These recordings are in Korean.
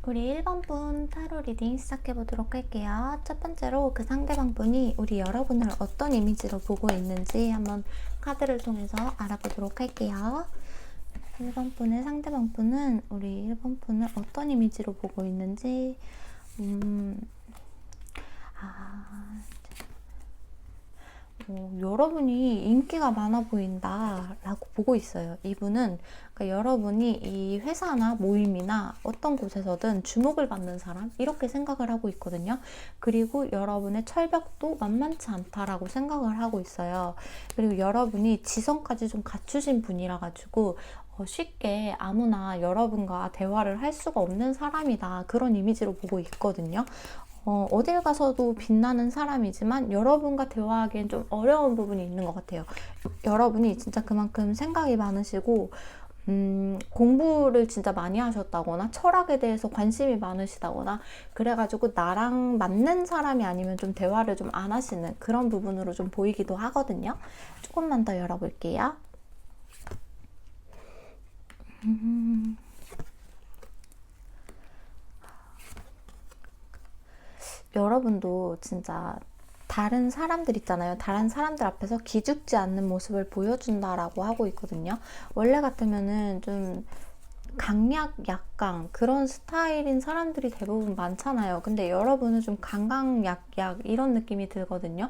우리 1번 분 타로 리딩 시작해 보도록 할게요. 첫 번째로 그 상대방 분이 우리 여러분을 어떤 이미지로 보고 있는지 한번 카드를 통해서 알아보도록 할게요. 1번 분의 상대방 분은 우리 1번 분을 어떤 이미지로 보고 있는지 여러분이 인기가 많아 보인다 라고 보고 있어요. 이분은 그러니까 여러분이 이 회사나 모임이나 어떤 곳에서든 주목을 받는 사람 이렇게 생각을 하고 있거든요. 그리고 여러분의 철벽도 만만치 않다라고 생각을 하고 있어요. 그리고 여러분이 지성까지 좀 갖추신 분이라 가지고 쉽게 아무나 여러분과 대화를 할 수가 없는 사람이다, 그런 이미지로 보고 있거든요. 어딜 가서도 빛나는 사람이지만 여러분과 대화하기엔 좀 어려운 부분이 있는 것 같아요. 여러분이 진짜 그만큼 생각이 많으시고 공부를 진짜 많이 하셨다거나 철학에 대해서 관심이 많으시다거나 그래가지고 나랑 맞는 사람이 아니면 좀 대화를 좀 안 하시는 그런 부분으로 좀 보이기도 하거든요. 조금만 더 열어볼게요. 여러분도 진짜 다른 사람들 있잖아요. 다른 사람들 앞에서 기죽지 않는 모습을 보여준다라고 하고 있거든요. 원래 같으면은 좀 강약, 약강 그런 스타일인 사람들이 대부분 많잖아요. 근데 여러분은 좀 강강, 약 이런 느낌이 들거든요.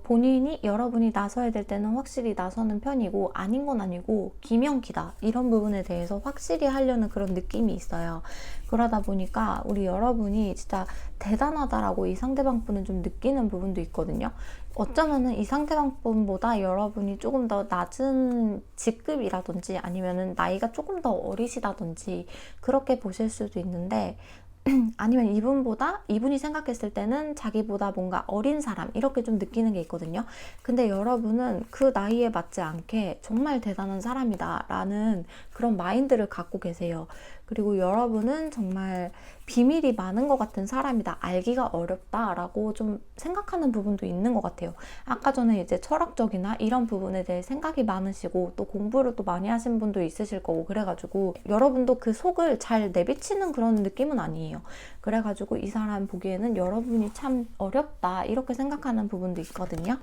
본인이 여러분이 나서야 될 때는 확실히 나서는 편이고 아닌 건 아니고 기명기다 이런 부분에 대해서 확실히 하려는 그런 느낌이 있어요. 그러다 보니까 우리 여러분이 진짜 대단하다라고 이 상대방 분은 좀 느끼는 부분도 있거든요. 어쩌면은 이 상대방 분보다 여러분이 조금 더 낮은 직급이라든지 아니면은 나이가 조금 더 어리시다든지 그렇게 보실 수도 있는데 아니면 이분이 생각했을 때는 자기보다 뭔가 어린 사람 이렇게 좀 느끼는 게 있거든요. 근데 여러분은 그 나이에 맞지 않게 정말 대단한 사람이다 라는 그런 마인드를 갖고 계세요. 그리고 여러분은 정말 비밀이 많은 것 같은 사람이다, 알기가 어렵다 라고 좀 생각하는 부분도 있는 것 같아요. 아까 전에 이제 철학적이나 이런 부분에 대해 생각이 많으시고 또 공부를 또 많이 하신 분도 있으실 거고 그래가지고 여러분도 그 속을 잘 내비치는 그런 느낌은 아니에요. 그래가지고 이 사람 보기에는 여러분이 참 어렵다 이렇게 생각하는 부분도 있거든요.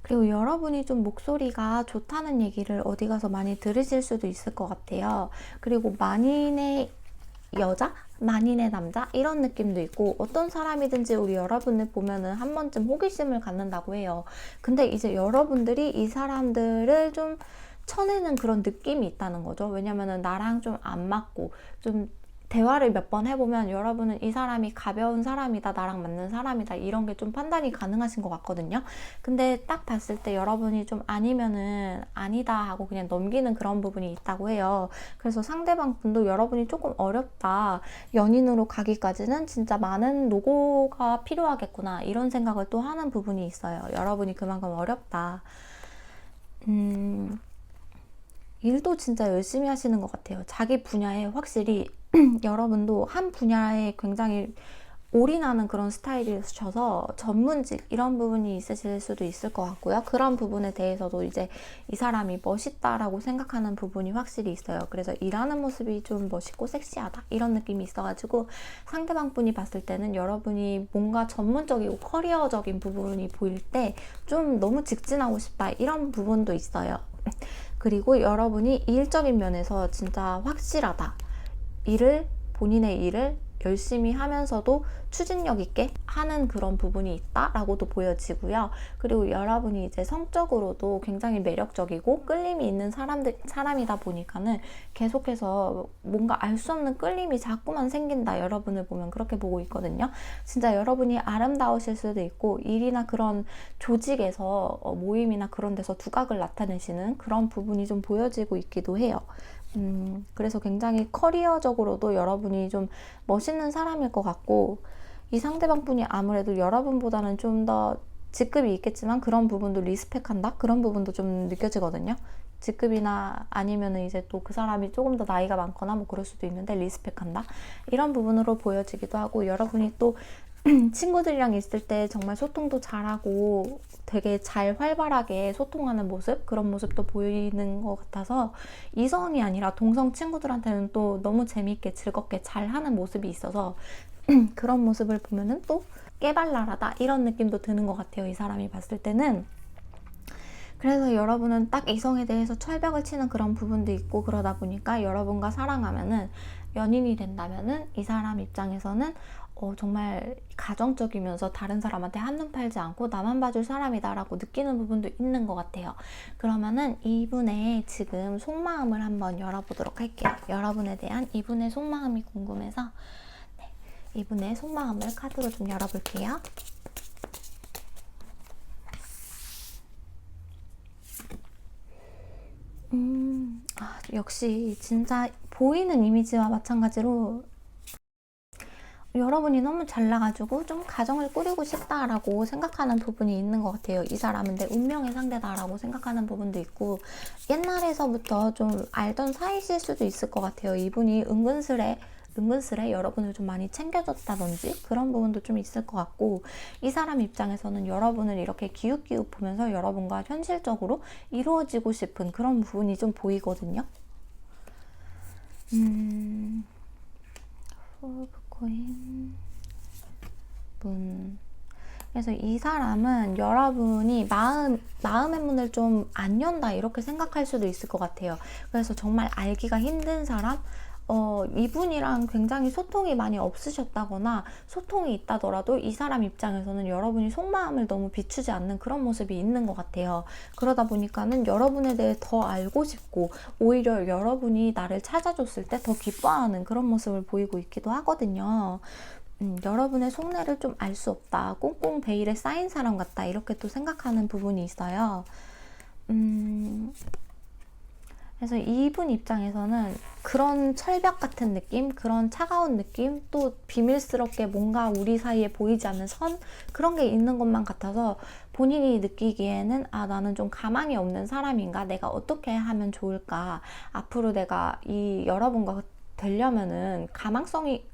그리고 여러분이 좀 목소리가 좋다는 얘기를 어디 가서 많이 들으실 수도 있을 것 같아요. 그리고 만인의 여자? 만인의 남자? 이런 느낌도 있고 어떤 사람이든지 우리 여러분을 보면은 한 번쯤 호기심을 갖는다고 해요. 근데 이제 여러분들이 이 사람들을 좀 쳐내는 그런 느낌이 있다는 거죠. 왜냐면은 나랑 좀 안 맞고 좀 대화를 몇 번 해보면 여러분은 이 사람이 가벼운 사람이다, 나랑 맞는 사람이다 이런 게 좀 판단이 가능하신 것 같거든요. 근데 딱 봤을 때 여러분이 좀 아니면은 아니다 하고 그냥 넘기는 그런 부분이 있다고 해요. 그래서 상대방 분도 여러분이 조금 어렵다, 연인으로 가기까지는 진짜 많은 노고가 필요하겠구나 이런 생각을 또 하는 부분이 있어요. 여러분이 그만큼 어렵다. 일도 진짜 열심히 하시는 것 같아요. 자기 분야에 확실히 여러분도 한 분야에 굉장히 올인하는 그런 스타일이셔서 전문직 이런 부분이 있으실 수도 있을 것 같고요. 그런 부분에 대해서도 이제 이 사람이 멋있다라고 생각하는 부분이 확실히 있어요. 그래서 일하는 모습이 좀 멋있고 섹시하다 이런 느낌이 있어가지고 상대방 분이 봤을 때는 여러분이 뭔가 전문적이고 커리어적인 부분이 보일 때 좀 너무 직진하고 싶다 이런 부분도 있어요. 그리고 여러분이 일적인 면에서 진짜 확실하다. 본인의 일을 열심히 하면서도 추진력 있게 하는 그런 부분이 있다라고도 보여지고요. 그리고 여러분이 이제 성적으로도 굉장히 매력적이고 끌림이 있는 사람이다 보니까는 계속해서 뭔가 알 수 없는 끌림이 자꾸만 생긴다. 여러분을 보면 그렇게 보고 있거든요. 진짜 여러분이 아름다우실 수도 있고 일이나 그런 조직에서 모임이나 그런 데서 두각을 나타내시는 그런 부분이 좀 보여지고 있기도 해요. 그래서 굉장히 커리어적으로도 여러분이 좀 멋있는 사람일 것 같고 이 상대방 분이 아무래도 여러분보다는 좀 더 직급이 있겠지만 그런 부분도 리스펙한다? 그런 부분도 좀 느껴지거든요. 직급이나 아니면은 이제 또 그 사람이 조금 더 나이가 많거나 뭐 그럴 수도 있는데 리스펙한다? 이런 부분으로 보여지기도 하고 여러분이 또 친구들이랑 있을 때 정말 소통도 잘하고 되게 잘 활발하게 소통하는 모습, 그런 모습도 보이는 것 같아서 이성이 아니라 동성 친구들한테는 또 너무 재밌게 즐겁게 잘하는 모습이 있어서 그런 모습을 보면은 또 깨발랄하다 이런 느낌도 드는 것 같아요. 이 사람이 봤을 때는. 그래서 여러분은 딱 이성에 대해서 철벽을 치는 그런 부분도 있고, 그러다 보니까 여러분과 사랑하면은, 연인이 된다면은 이 사람 입장에서는 정말 가정적이면서 다른 사람한테 한눈 팔지 않고 나만 봐줄 사람이다 라고 느끼는 부분도 있는 것 같아요. 그러면은 이분의 지금 속마음을 한번 열어보도록 할게요. 여러분에 대한 이분의 속마음이 궁금해서 이분의 속마음을 카드로 좀 열어볼게요. 역시 진짜 보이는 이미지와 마찬가지로 여러분이 너무 잘나가지고 좀 가정을 꾸리고 싶다라고 생각하는 부분이 있는 것 같아요. 이 사람은 내 운명의 상대다라고 생각하는 부분도 있고, 옛날에서부터 좀 알던 사이실 수도 있을 것 같아요. 이분이 은근슬에 여러분을 좀 많이 챙겨줬다든지 그런 부분도 좀 있을 것 같고, 이 사람 입장에서는 여러분을 이렇게 기웃기웃 보면서 여러분과 현실적으로 이루어지고 싶은 그런 부분이 좀 보이거든요. 코인 문. 그래서 이 사람은 여러분이 마음의 문을 좀 안 연다 이렇게 생각할 수도 있을 것 같아요. 그래서 정말 알기가 힘든 사람, 이분이랑 굉장히 소통이 많이 없으셨다거나 소통이 있다더라도 이 사람 입장에서는 여러분이 속마음을 너무 비추지 않는 그런 모습이 있는 것 같아요. 그러다 보니까는 여러분에 대해 더 알고 싶고, 오히려 여러분이 나를 찾아줬을 때 더 기뻐하는 그런 모습을 보이고 있기도 하거든요. 여러분의 속내를 좀 알 수 없다, 꽁꽁 베일에 쌓인 사람 같다 이렇게 또 생각하는 부분이 있어요. 그래서 이분 입장에서는 그런 철벽 같은 느낌, 그런 차가운 느낌, 또 비밀스럽게 뭔가 우리 사이에 보이지 않는 선, 그런 게 있는 것만 같아서 본인이 느끼기에는 나는 좀 가망이 없는 사람인가, 내가 어떻게 하면 좋을까, 앞으로 내가 이 여러분과 되려면은 가능성이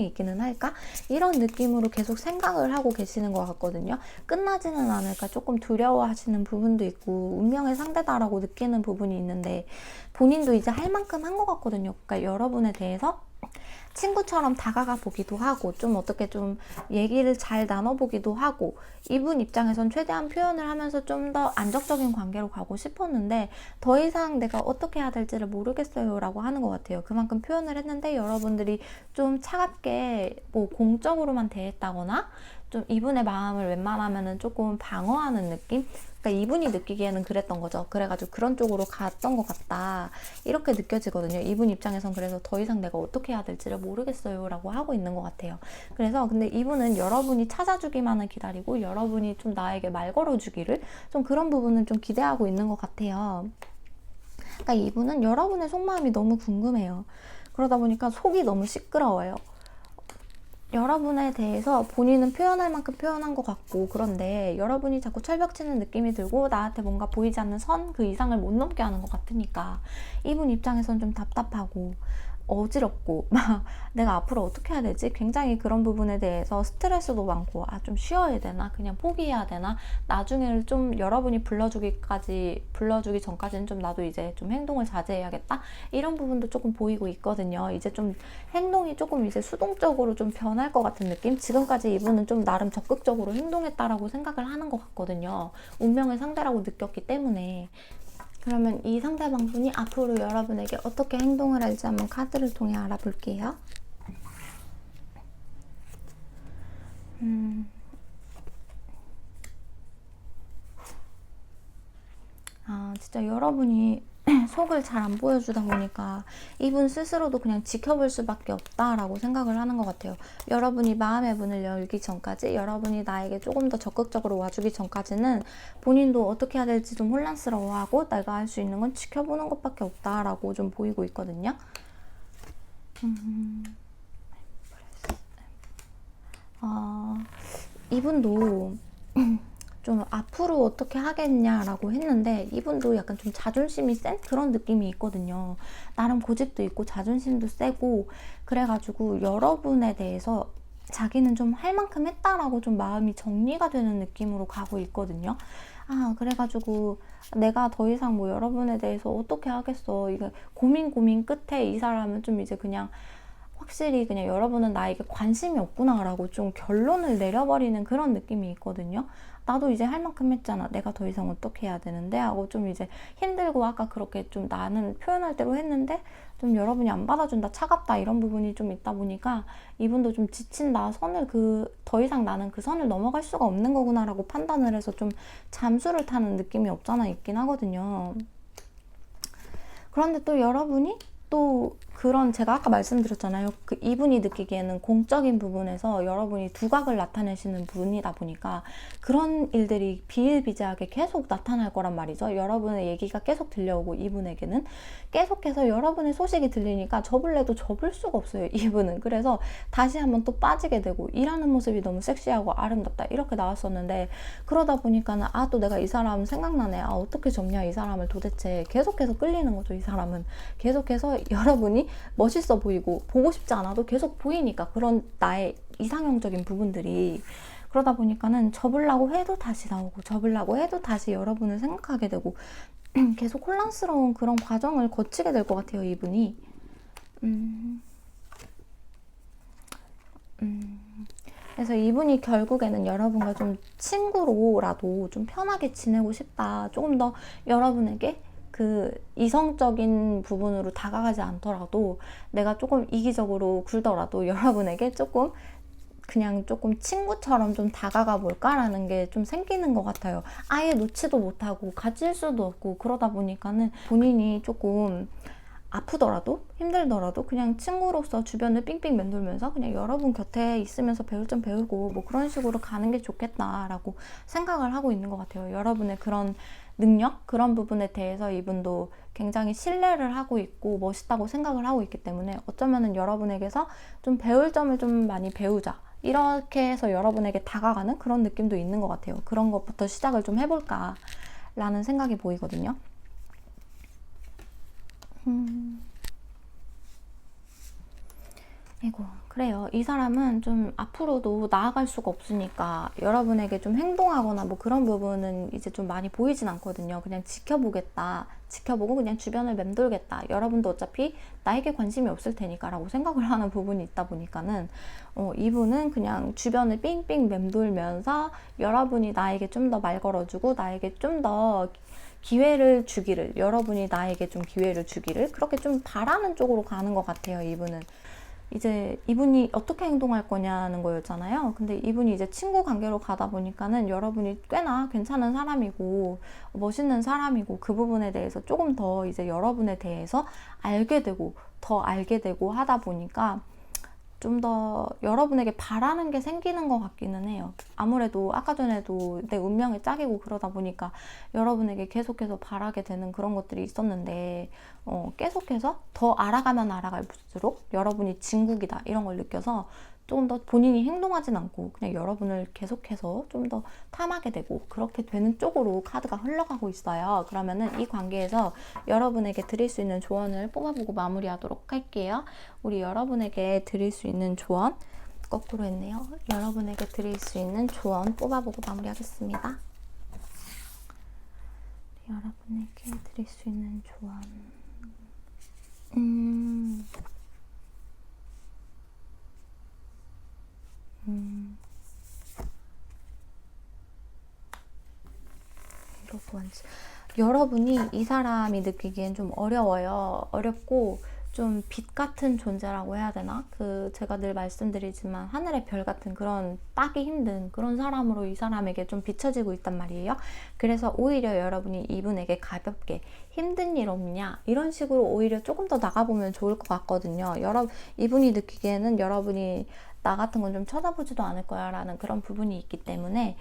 있기는 할까? 이런 느낌으로 계속 생각을 하고 계시는 것 같거든요. 끝나지는 않을까 조금 두려워하시는 부분도 있고, 운명의 상대다라고 느끼는 부분이 있는데, 본인도 이제 할 만큼 한 것 같거든요. 그러니까 여러분에 대해서 친구처럼 다가가 보기도 하고, 좀 어떻게 좀 얘기를 잘 나눠보기도 하고, 이분 입장에선 최대한 표현을 하면서 좀 더 안정적인 관계로 가고 싶었는데 더 이상 내가 어떻게 해야 될지를 모르겠어요 라고 하는 것 같아요. 그만큼 표현을 했는데 여러분들이 좀 차갑게 뭐 공적으로만 대했다거나 좀 이분의 마음을 웬만하면은 조금 방어하는 느낌? 그러니까 이분이 느끼기에는 그랬던 거죠. 그래가지고 그런 쪽으로 갔던 것 같다 이렇게 느껴지거든요. 이분 입장에선 그래서 더 이상 내가 어떻게 해야 될지를 모르겠어요 라고 하고 있는 것 같아요. 그래서 근데 이분은 여러분이 찾아주기만을 기다리고 여러분이 좀 나에게 말 걸어주기를 좀 그런 부분은 좀 기대하고 있는 것 같아요. 그러니까 이분은 여러분의 속마음이 너무 궁금해요. 그러다 보니까 속이 너무 시끄러워요. 여러분에 대해서 본인은 표현할 만큼 표현한 것 같고, 그런데 여러분이 자꾸 철벽치는 느낌이 들고 나한테 뭔가 보이지 않는 선 그 이상을 못 넘게 하는 것 같으니까 이분 입장에선 좀 답답하고 어지럽고 막 내가 앞으로 어떻게 해야 되지? 굉장히 그런 부분에 대해서 스트레스도 많고, 좀 쉬어야 되나? 그냥 포기해야 되나? 나중에는 좀 여러분이 불러주기 전까지는 좀 나도 이제 좀 행동을 자제해야겠다? 이런 부분도 조금 보이고 있거든요. 이제 좀 행동이 조금 이제 수동적으로 좀 변할 것 같은 느낌? 지금까지 이분은 좀 나름 적극적으로 행동했다라고 생각을 하는 것 같거든요. 운명의 상대라고 느꼈기 때문에. 그러면 이 상대방분이 앞으로 여러분에게 어떻게 행동을 할지 한번 카드를 통해 알아볼게요. 진짜 여러분이 속을 잘 안 보여주다 보니까 이분 스스로도 그냥 지켜볼 수밖에 없다라고 생각을 하는 것 같아요. 여러분이 마음의 문을 열기 전까지, 여러분이 나에게 조금 더 적극적으로 와주기 전까지는 본인도 어떻게 해야 될지 좀 혼란스러워하고 내가 할 수 있는 건 지켜보는 것밖에 없다라고 좀 보이고 있거든요. 이분도 좀 앞으로 어떻게 하겠냐라고 했는데 이분도 약간 좀 자존심이 센 그런 느낌이 있거든요. 나름 고집도 있고 자존심도 세고, 그래가지고 여러분에 대해서 자기는 좀 할 만큼 했다라고 좀 마음이 정리가 되는 느낌으로 가고 있거든요. 그래가지고 내가 더 이상 뭐 여러분에 대해서 어떻게 하겠어. 이게 고민 끝에 이 사람은 좀 이제 그냥 확실히 그냥 여러분은 나에게 관심이 없구나라고 좀 결론을 내려버리는 그런 느낌이 있거든요. 나도 이제 할 만큼 했잖아. 내가 더 이상 어떻게 해야 되는데? 하고 좀 이제 힘들고 아까 그렇게 좀 나는 표현할 대로 했는데 좀 여러분이 안 받아준다, 차갑다 이런 부분이 좀 있다 보니까 이분도 좀 지친다, 더 이상 나는 그 선을 넘어갈 수가 없는 거구나라고 판단을 해서 좀 잠수를 타는 느낌이 없잖아 있긴 하거든요. 그런데 또 여러분이 또 그런 제가 아까 말씀드렸잖아요. 그 이분이 느끼기에는 공적인 부분에서 여러분이 두각을 나타내시는 분이다 보니까 그런 일들이 비일비재하게 계속 나타날 거란 말이죠. 여러분의 얘기가 계속 들려오고 이분에게는 계속해서 여러분의 소식이 들리니까 접을래도 접을 수가 없어요. 이분은. 그래서 다시 한번 또 빠지게 되고 일하는 모습이 너무 섹시하고 아름답다 이렇게 나왔었는데 그러다 보니까는 또 내가 이 사람 생각나네. 어떻게 접냐 이 사람을 도대체. 계속해서 끌리는 거죠. 이 사람은. 계속해서 여러분이 멋있어 보이고 보고 싶지 않아도 계속 보이니까 그런 나의 이상형적인 부분들이 그러다 보니까는 접으려고 해도 다시 나오고 접으려고 해도 다시 여러분을 생각하게 되고 계속 혼란스러운 그런 과정을 거치게 될 것 같아요. 이분이 그래서 이분이 결국에는 여러분과 좀 친구로라도 좀 편하게 지내고 싶다. 조금 더 여러분에게 그 이성적인 부분으로 다가가지 않더라도 내가 조금 이기적으로 굴더라도 여러분에게 그냥 조금 친구처럼 좀 다가가 볼까라는 게 좀 생기는 것 같아요. 아예 놓지도 못하고 가질 수도 없고 그러다 보니까는 본인이 조금 아프더라도 힘들더라도 그냥 친구로서 주변을 삥삥 맴돌면서 그냥 여러분 곁에 있으면서 배울 점 배우고 뭐 그런 식으로 가는 게 좋겠다라고 생각을 하고 있는 것 같아요. 여러분의 그런 능력, 그런 부분에 대해서 이분도 굉장히 신뢰를 하고 있고 멋있다고 생각을 하고 있기 때문에 어쩌면은 여러분에게서 좀 배울 점을 좀 많이 배우자. 이렇게 해서 여러분에게 다가가는 그런 느낌도 있는 것 같아요. 그런 것부터 시작을 좀 해볼까 라는 생각이 보이거든요. 그래요. 이 사람은 좀 앞으로도 나아갈 수가 없으니까 여러분에게 좀 행동하거나 뭐 그런 부분은 이제 좀 많이 보이진 않거든요. 그냥 지켜보겠다. 지켜보고 그냥 주변을 맴돌겠다. 여러분도 어차피 나에게 관심이 없을 테니까 라고 생각을 하는 부분이 있다 보니까는 이분은 그냥 주변을 삥삥 맴돌면서 여러분이 나에게 좀 더 말 걸어주고 나에게 좀 더 기회를 주기를, 여러분이 나에게 좀 기회를 주기를 그렇게 좀 바라는 쪽으로 가는 것 같아요. 이분은. 이제 이분이 어떻게 행동할 거냐는 거였잖아요. 근데 이분이 이제 친구 관계로 가다 보니까는 여러분이 꽤나 괜찮은 사람이고 멋있는 사람이고 그 부분에 대해서 조금 더 이제 여러분에 대해서 알게 되고 더 알게 되고 하다 보니까 좀 더 여러분에게 바라는 게 생기는 것 같기는 해요. 아무래도 아까 전에도 내 운명의 짝이고 그러다 보니까 여러분에게 계속해서 바라게 되는 그런 것들이 있었는데 계속해서 더 알아가면 알아갈수록 여러분이 진국이다 이런 걸 느껴서 조금 더 본인이 행동하진 않고 그냥 여러분을 계속해서 좀 더 탐하게 되고 그렇게 되는 쪽으로 카드가 흘러가고 있어요. 그러면은 이 관계에서 여러분에게 드릴 수 있는 조언을 뽑아보고 마무리하도록 할게요. 우리 여러분에게 드릴 수 있는 조언 거꾸로 했네요. 여러분에게 드릴 수 있는 조언 뽑아보고 마무리하겠습니다. 여러분에게 드릴 수 있는 조언 여러분이 이 사람이 느끼기엔 좀 어려워요. 어렵고 좀 빛 같은 존재라고 해야 되나? 제가 늘 말씀드리지만 하늘의 별 같은 그런 따기 힘든 그런 사람으로 이 사람에게 좀 비춰지고 있단 말이에요. 그래서 오히려 여러분이 이분에게 가볍게 힘든 일 없냐? 이런 식으로 오히려 조금 더 나가보면 좋을 것 같거든요. 이분이 느끼기에는 여러분이 나 같은 건 좀 쳐다보지도 않을 거야 라는 그런 부분이 있기 때문에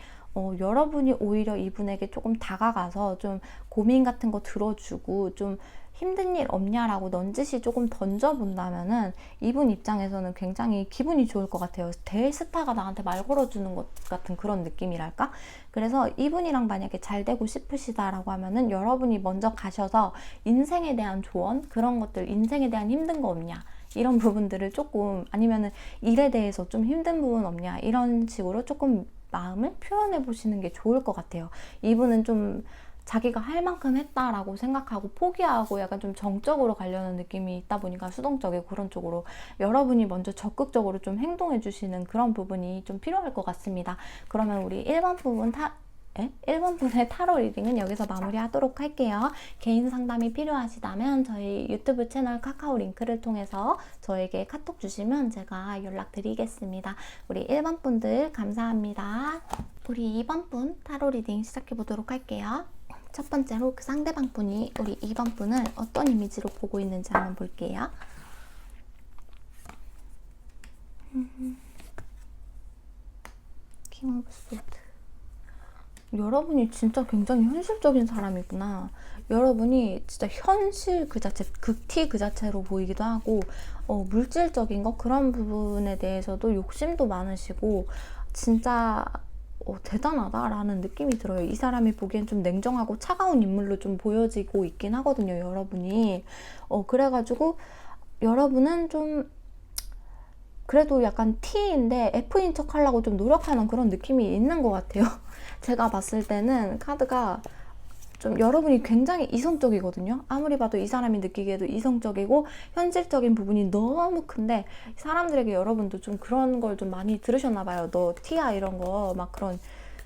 여러분이 오히려 이분에게 조금 다가가서 좀 고민 같은 거 들어주고 좀 힘든 일 없냐라고 넌지시 조금 던져본다면은 이분 입장에서는 굉장히 기분이 좋을 것 같아요. 대스타가 나한테 말 걸어주는 것 같은 그런 느낌이랄까? 그래서 이분이랑 만약에 잘 되고 싶으시다라고 하면은 여러분이 먼저 가셔서 인생에 대한 조언, 그런 것들, 인생에 대한 힘든 거 없냐? 이런 부분들을 조금, 아니면은 일에 대해서 좀 힘든 부분 없냐, 이런 식으로 조금 마음을 표현해 보시는 게 좋을 것 같아요. 이분은 좀 자기가 할 만큼 했다라고 생각하고 포기하고 약간 좀 정적으로 가려는 느낌이 있다 보니까, 수동적이고 그런 쪽으로 여러분이 먼저 적극적으로 좀 행동해 주시는 그런 부분이 좀 필요할 것 같습니다. 그러면 우리 1번 부분 1번 분의 타로 리딩은 여기서 마무리하도록 할게요. 개인 상담이 필요하시다면 저희 유튜브 채널 카카오 링크를 통해서 저에게 카톡 주시면 제가 연락드리겠습니다. 우리 1번 분들 감사합니다. 우리 2번 분 타로 리딩 시작해 보도록 할게요. 첫 번째로 그 상대방 분이 우리 2번 분을 어떤 이미지로 보고 있는지 한번 볼게요. 킹 오브 소드. 여러분이 진짜 굉장히 현실적인 사람이구나. 여러분이 진짜 현실 그 자체, 극티 그 자체로 보이기도 하고, 물질적인 거, 그런 부분에 대해서도 욕심도 많으시고, 진짜 대단하다라는 느낌이 들어요. 이 사람이 보기엔 좀 냉정하고 차가운 인물로 좀 보여지고 있긴 하거든요, 여러분이. 그래가지고 여러분은 좀 그래도 약간 T인데 F인 척 하려고 좀 노력하는 그런 느낌이 있는 것 같아요. 제가 봤을 때는 카드가 좀 여러분이 굉장히 이성적이거든요. 아무리 봐도 이 사람이 느끼기에도 이성적이고 현실적인 부분이 너무 큰데, 사람들에게 여러분도 좀 그런 걸 좀 많이 들으셨나 봐요. 너 T야 이런 거 막 그런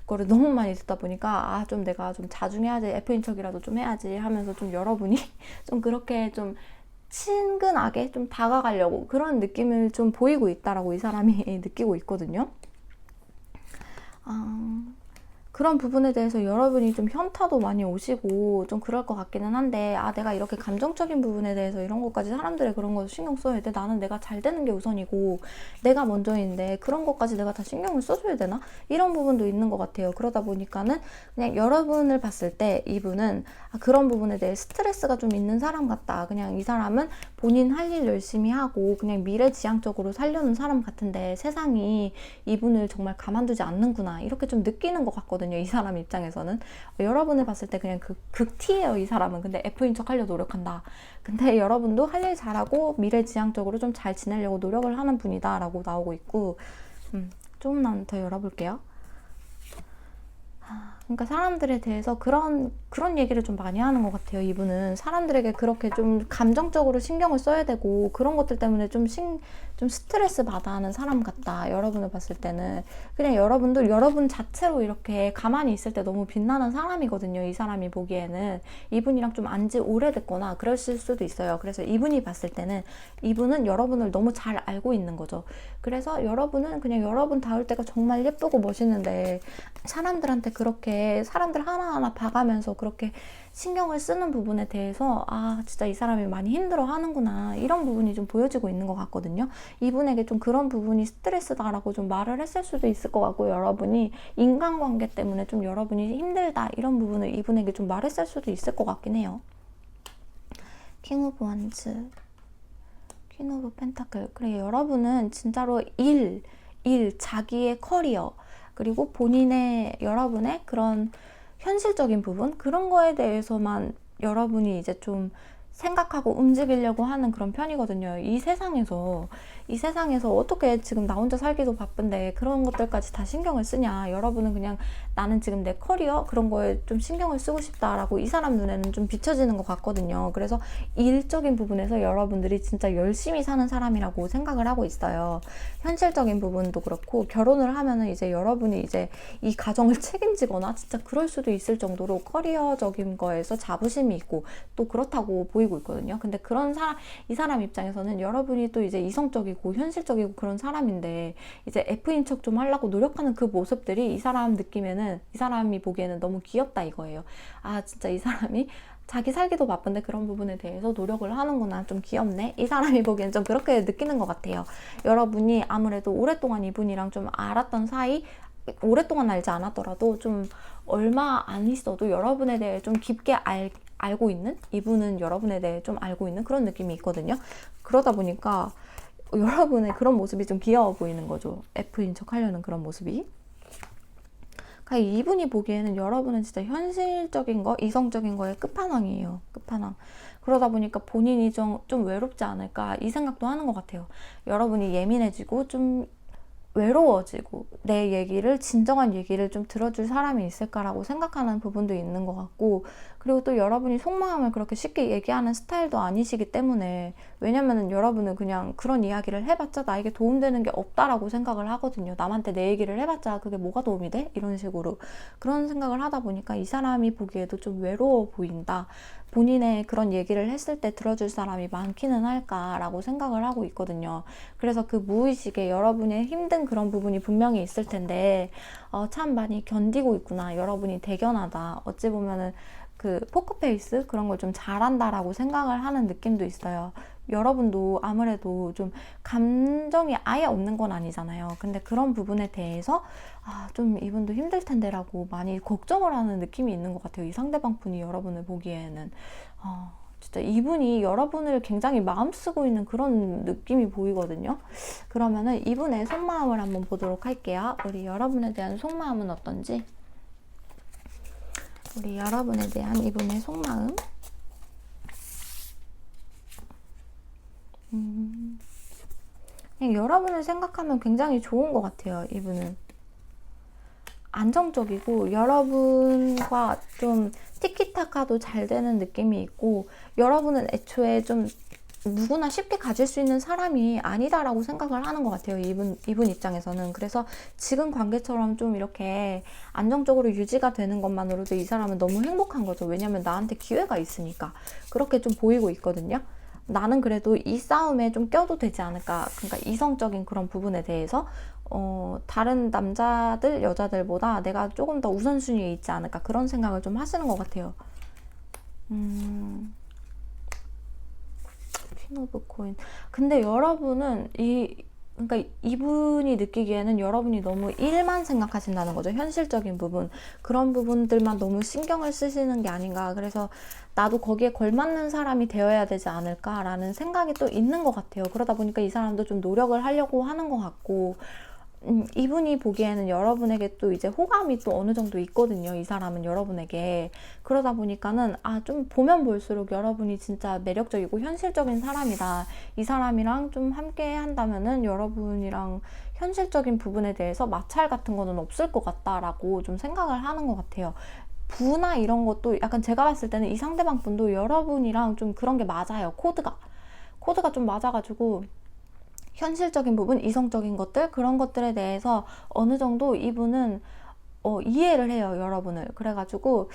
거를 너무 많이 듣다 보니까 좀 내가 좀 자중해야지, F인 척이라도 좀 해야지 하면서 좀 여러분이 좀 그렇게 좀 친근하게 좀 다가가려고 그런 느낌을 좀 보이고 있다라고 이 사람이 느끼고 있거든요. 그런 부분에 대해서 여러분이 좀 현타도 많이 오시고 좀 그럴 것 같기는 한데, 내가 이렇게 감정적인 부분에 대해서 이런 것까지 사람들의 그런 거 신경 써야 돼? 나는 내가 잘 되는 게 우선이고 내가 먼저인데 그런 것까지 내가 다 신경을 써줘야 되나? 이런 부분도 있는 것 같아요. 그러다 보니까는 그냥 여러분을 봤을 때 이분은 그런 부분에 대해 스트레스가 좀 있는 사람 같다. 그냥 이 사람은 본인 할 일 열심히 하고 그냥 미래지향적으로 살려는 사람 같은데 세상이 이분을 정말 가만두지 않는구나, 이렇게 좀 느끼는 것 같거든요, 이 사람 입장에서는. 여러분을 봤을 때 그냥 극티예요, 이 사람은. 근데 F인 척 하려 노력한다. 근데 여러분도 할 일 잘하고 미래지향적으로 좀 잘 지내려고 노력을 하는 분이다 라고 나오고 있고, 조금만 더 열어볼게요. 그러니까 사람들에 대해서 그런 얘기를 좀 많이 하는 것 같아요. 이분은 사람들에게 그렇게 좀 감정적으로 신경을 써야 되고 그런 것들 때문에 좀 스트레스 받아 하는 사람 같다. 여러분을 봤을 때는 그냥 여러분도 여러분 자체로 이렇게 가만히 있을 때 너무 빛나는 사람이거든요. 이 사람이 보기에는 이분이랑 좀 안지 오래됐거나 그랬을 수도 있어요. 그래서 이분이 봤을 때는 이분은 여러분을 너무 잘 알고 있는 거죠. 그래서 여러분은 그냥 여러분 다울 때가 정말 예쁘고 멋있는데, 사람들한테 그렇게 사람들 하나하나 봐가면서 그렇게 신경을 쓰는 부분에 대해서 진짜 이 사람이 많이 힘들어 하는구나, 이런 부분이 좀 보여지고 있는 것 같거든요. 이분에게 좀 그런 부분이 스트레스다라고 좀 말을 했을 수도 있을 것 같고, 여러분이 인간관계 때문에 좀 여러분이 힘들다 이런 부분을 이분에게 좀 말했을 수도 있을 것 같긴 해요. 킹 오브 원즈, 퀸 오브 펜타클. 그래, 여러분은 진짜로 자기의 커리어, 그리고 본인의 여러분의 그런 현실적인 부분, 그런 거에 대해서만 여러분이 이제 좀 생각하고 움직이려고 하는 그런 편이거든요. 이 세상에서 어떻게 지금 나 혼자 살기도 바쁜데 그런 것들까지 다 신경을 쓰냐. 여러분은 그냥 나는 지금 내 커리어 그런 거에 좀 신경을 쓰고 싶다라고 이 사람 눈에는 좀 비춰지는 것 같거든요. 그래서 일적인 부분에서 여러분들이 진짜 열심히 사는 사람이라고 생각을 하고 있어요. 현실적인 부분도 그렇고, 결혼을 하면은 이제 여러분이 이제 이 가정을 책임지거나 진짜 그럴 수도 있을 정도로 커리어적인 거에서 자부심이 있고 또 그렇다고 보이고 있거든요. 근데 이 사람 입장에서는 여러분이 또 이제 이성적이고 현실적이고 그런 사람인데, 이제 F인 척 좀 하려고 노력하는 그 모습들이 이 사람이 보기에는 너무 귀엽다 이거예요. 진짜 이 사람이 자기 살기도 바쁜데 그런 부분에 대해서 노력을 하는구나, 좀 귀엽네, 이 사람이 보기엔 좀 그렇게 느끼는 것 같아요. 여러분이 아무래도 오랫동안 이분이랑 좀 알았던 사이, 오랫동안 알지 않았더라도 좀 얼마 안 있어도 여러분에 대해 좀 깊게 알고 있는, 이분은 여러분에 대해 좀 알고 있는 그런 느낌이 있거든요. 그러다 보니까 여러분의 그런 모습이 좀 귀여워 보이는 거죠. F인 척 하려는 그런 모습이. 그러니까 이분이 보기에는 여러분은 진짜 현실적인 거, 이성적인 거의 끝판왕이에요. 끝판왕. 그러다 보니까 본인이 좀 외롭지 않을까 이 생각도 하는 것 같아요. 여러분이 예민해지고 좀 외로워지고 내 얘기를, 진정한 얘기를 좀 들어줄 사람이 있을까라고 생각하는 부분도 있는 것 같고, 그리고 또 여러분이 속마음을 그렇게 쉽게 얘기하는 스타일도 아니시기 때문에, 왜냐면은 여러분은 그냥 그런 이야기를 해봤자 나에게 도움되는 게 없다라고 생각을 하거든요. 남한테 내 얘기를 해봤자 그게 뭐가 도움이 돼? 이런 식으로 그런 생각을 하다 보니까 이 사람이 보기에도 좀 외로워 보인다, 본인의 그런 얘기를 했을 때 들어줄 사람이 많기는 할까라고 생각을 하고 있거든요. 그래서 그 무의식에 여러분의 힘든 그런 부분이 분명히 있을 텐데, 참 많이 견디고 있구나, 여러분이 대견하다, 어찌 보면은 그 포커페이스 그런 걸 좀 잘한다라고 생각을 하는 느낌도 있어요. 여러분도 아무래도 좀 감정이 아예 없는 건 아니잖아요. 근데 그런 부분에 대해서 좀 이분도 힘들 텐데라고 많이 걱정을 하는 느낌이 있는 것 같아요. 이 상대방 분이 여러분을 보기에는 진짜 이분이 여러분을 굉장히 마음 쓰고 있는 그런 느낌이 보이거든요. 그러면은 이분의 속마음을 한번 보도록 할게요. 우리 여러분에 대한 속마음은 어떤지. 우리 여러분에 대한 이분의 속마음. 그냥 여러분을 생각하면 굉장히 좋은 것 같아요. 이분은 안정적이고 여러분과 좀 티키타카도 잘 되는 느낌이 있고, 여러분은 애초에 좀 누구나 쉽게 가질 수 있는 사람이 아니다라고 생각을 하는 것 같아요. 이분 입장에서는. 그래서 지금 관계처럼 좀 이렇게 안정적으로 유지가 되는 것만으로도 이 사람은 너무 행복한 거죠. 왜냐면 나한테 기회가 있으니까. 그렇게 좀 보이고 있거든요. 나는 그래도 이 싸움에 좀 껴도 되지 않을까. 그러니까 이성적인 그런 부분에 대해서 다른 남자들, 여자들보다 내가 조금 더 우선순위에 있지 않을까. 그런 생각을 좀 하시는 것 같아요. 퀸 오브 코인. 근데 여러분은 그러니까 이분이 느끼기에는 여러분이 너무 일만 생각하신다는 거죠. 현실적인 부분. 그런 부분들만 너무 신경을 쓰시는 게 아닌가. 그래서 나도 거기에 걸맞는 사람이 되어야 되지 않을까라는 생각이 또 있는 것 같아요. 그러다 보니까 이 사람도 좀 노력을 하려고 하는 것 같고, 이분이 보기에는 여러분에게 또 이제 호감이 또 어느 정도 있거든요. 이 사람은 여러분에게. 그러다 보니까는 좀 보면 볼수록 여러분이 진짜 매력적이고 현실적인 사람이다. 이 사람이랑 좀 함께 한다면은 여러분이랑 현실적인 부분에 대해서 마찰 같은 거는 없을 것 같다라고 좀 생각을 하는 것 같아요. 부나 이런 것도 약간 제가 봤을 때는 이 상대방 분도 여러분이랑 좀 그런 게 맞아요. 코드가 좀 맞아가지고 현실적인 부분, 이성적인 것들, 그런 것들에 대해서 어느 정도 이분은 이해를 해요, 여러분을. 그래가지고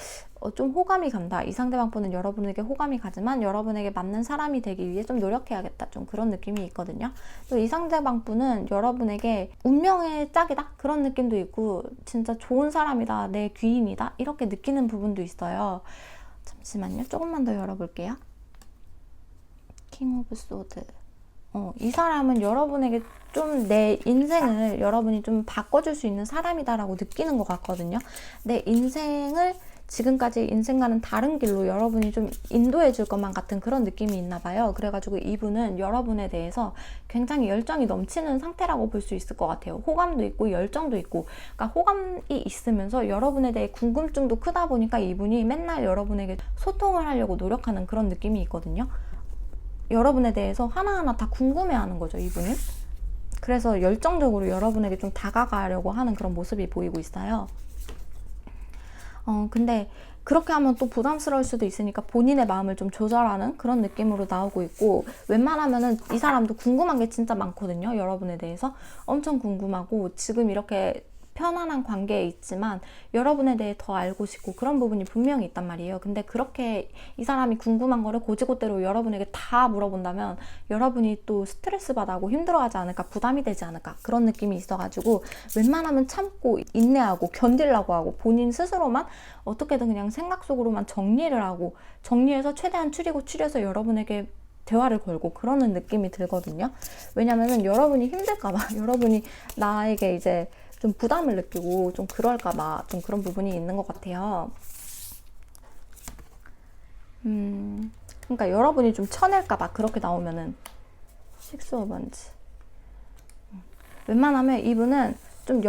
좀 호감이 간다. 이 상대방 분은 여러분에게 호감이 가지만 여러분에게 맞는 사람이 되기 위해 좀 노력해야겠다. 좀 그런 느낌이 있거든요. 또 이 상대방 분은 여러분에게 운명의 짝이다? 그런 느낌도 있고, 진짜 좋은 사람이다, 내 귀인이다, 이렇게 느끼는 부분도 있어요. 잠시만요. 조금만 더 열어볼게요. 킹 오브 소드. 이 사람은 여러분에게 좀 내 인생을 여러분이 좀 바꿔줄 수 있는 사람이다라고 느끼는 것 같거든요. 내 인생을 지금까지 인생과는 다른 길로 여러분이 좀 인도해 줄 것만 같은 그런 느낌이 있나 봐요. 그래가지고 이분은 여러분에 대해서 굉장히 열정이 넘치는 상태라고 볼 수 있을 것 같아요. 호감도 있고 열정도 있고, 그러니까 호감이 있으면서 여러분에 대해 궁금증도 크다 보니까 이분이 맨날 여러분에게 소통을 하려고 노력하는 그런 느낌이 있거든요. 여러분에 대해서 하나하나 다 궁금해하는 거죠, 이분은. 그래서 열정적으로 여러분에게 좀 다가가려고 하는 그런 모습이 보이고 있어요. 근데 그렇게 하면 또 부담스러울 수도 있으니까 본인의 마음을 좀 조절하는 그런 느낌으로 나오고 있고, 웬만하면은 이 사람도 궁금한 게 진짜 많거든요. 여러분에 대해서 엄청 궁금하고, 지금 이렇게 편안한 관계에 있지만 여러분에 대해 더 알고 싶고 그런 부분이 분명히 있단 말이에요. 근데 그렇게 이 사람이 궁금한 거를 고지고대로 여러분에게 다 물어본다면 여러분이 또 스트레스 받아하고 힘들어하지 않을까, 부담이 되지 않을까, 그런 느낌이 있어가지고 웬만하면 참고 인내하고 견디려고 하고, 본인 스스로만 어떻게든 그냥 생각 속으로만 정리를 하고, 정리해서 최대한 추려서 여러분에게 대화를 걸고 그러는 느낌이 들거든요. 왜냐면은 여러분이 힘들까봐, 여러분이 나에게 이제 좀 부담을 느끼고 좀 그럴까봐 좀 그런 부분이 있는 것 같아요. 그러니까 여러분이 좀 쳐낼까봐 그렇게 나오면은 식스 오브 원즈. 웬만하면 이분은 좀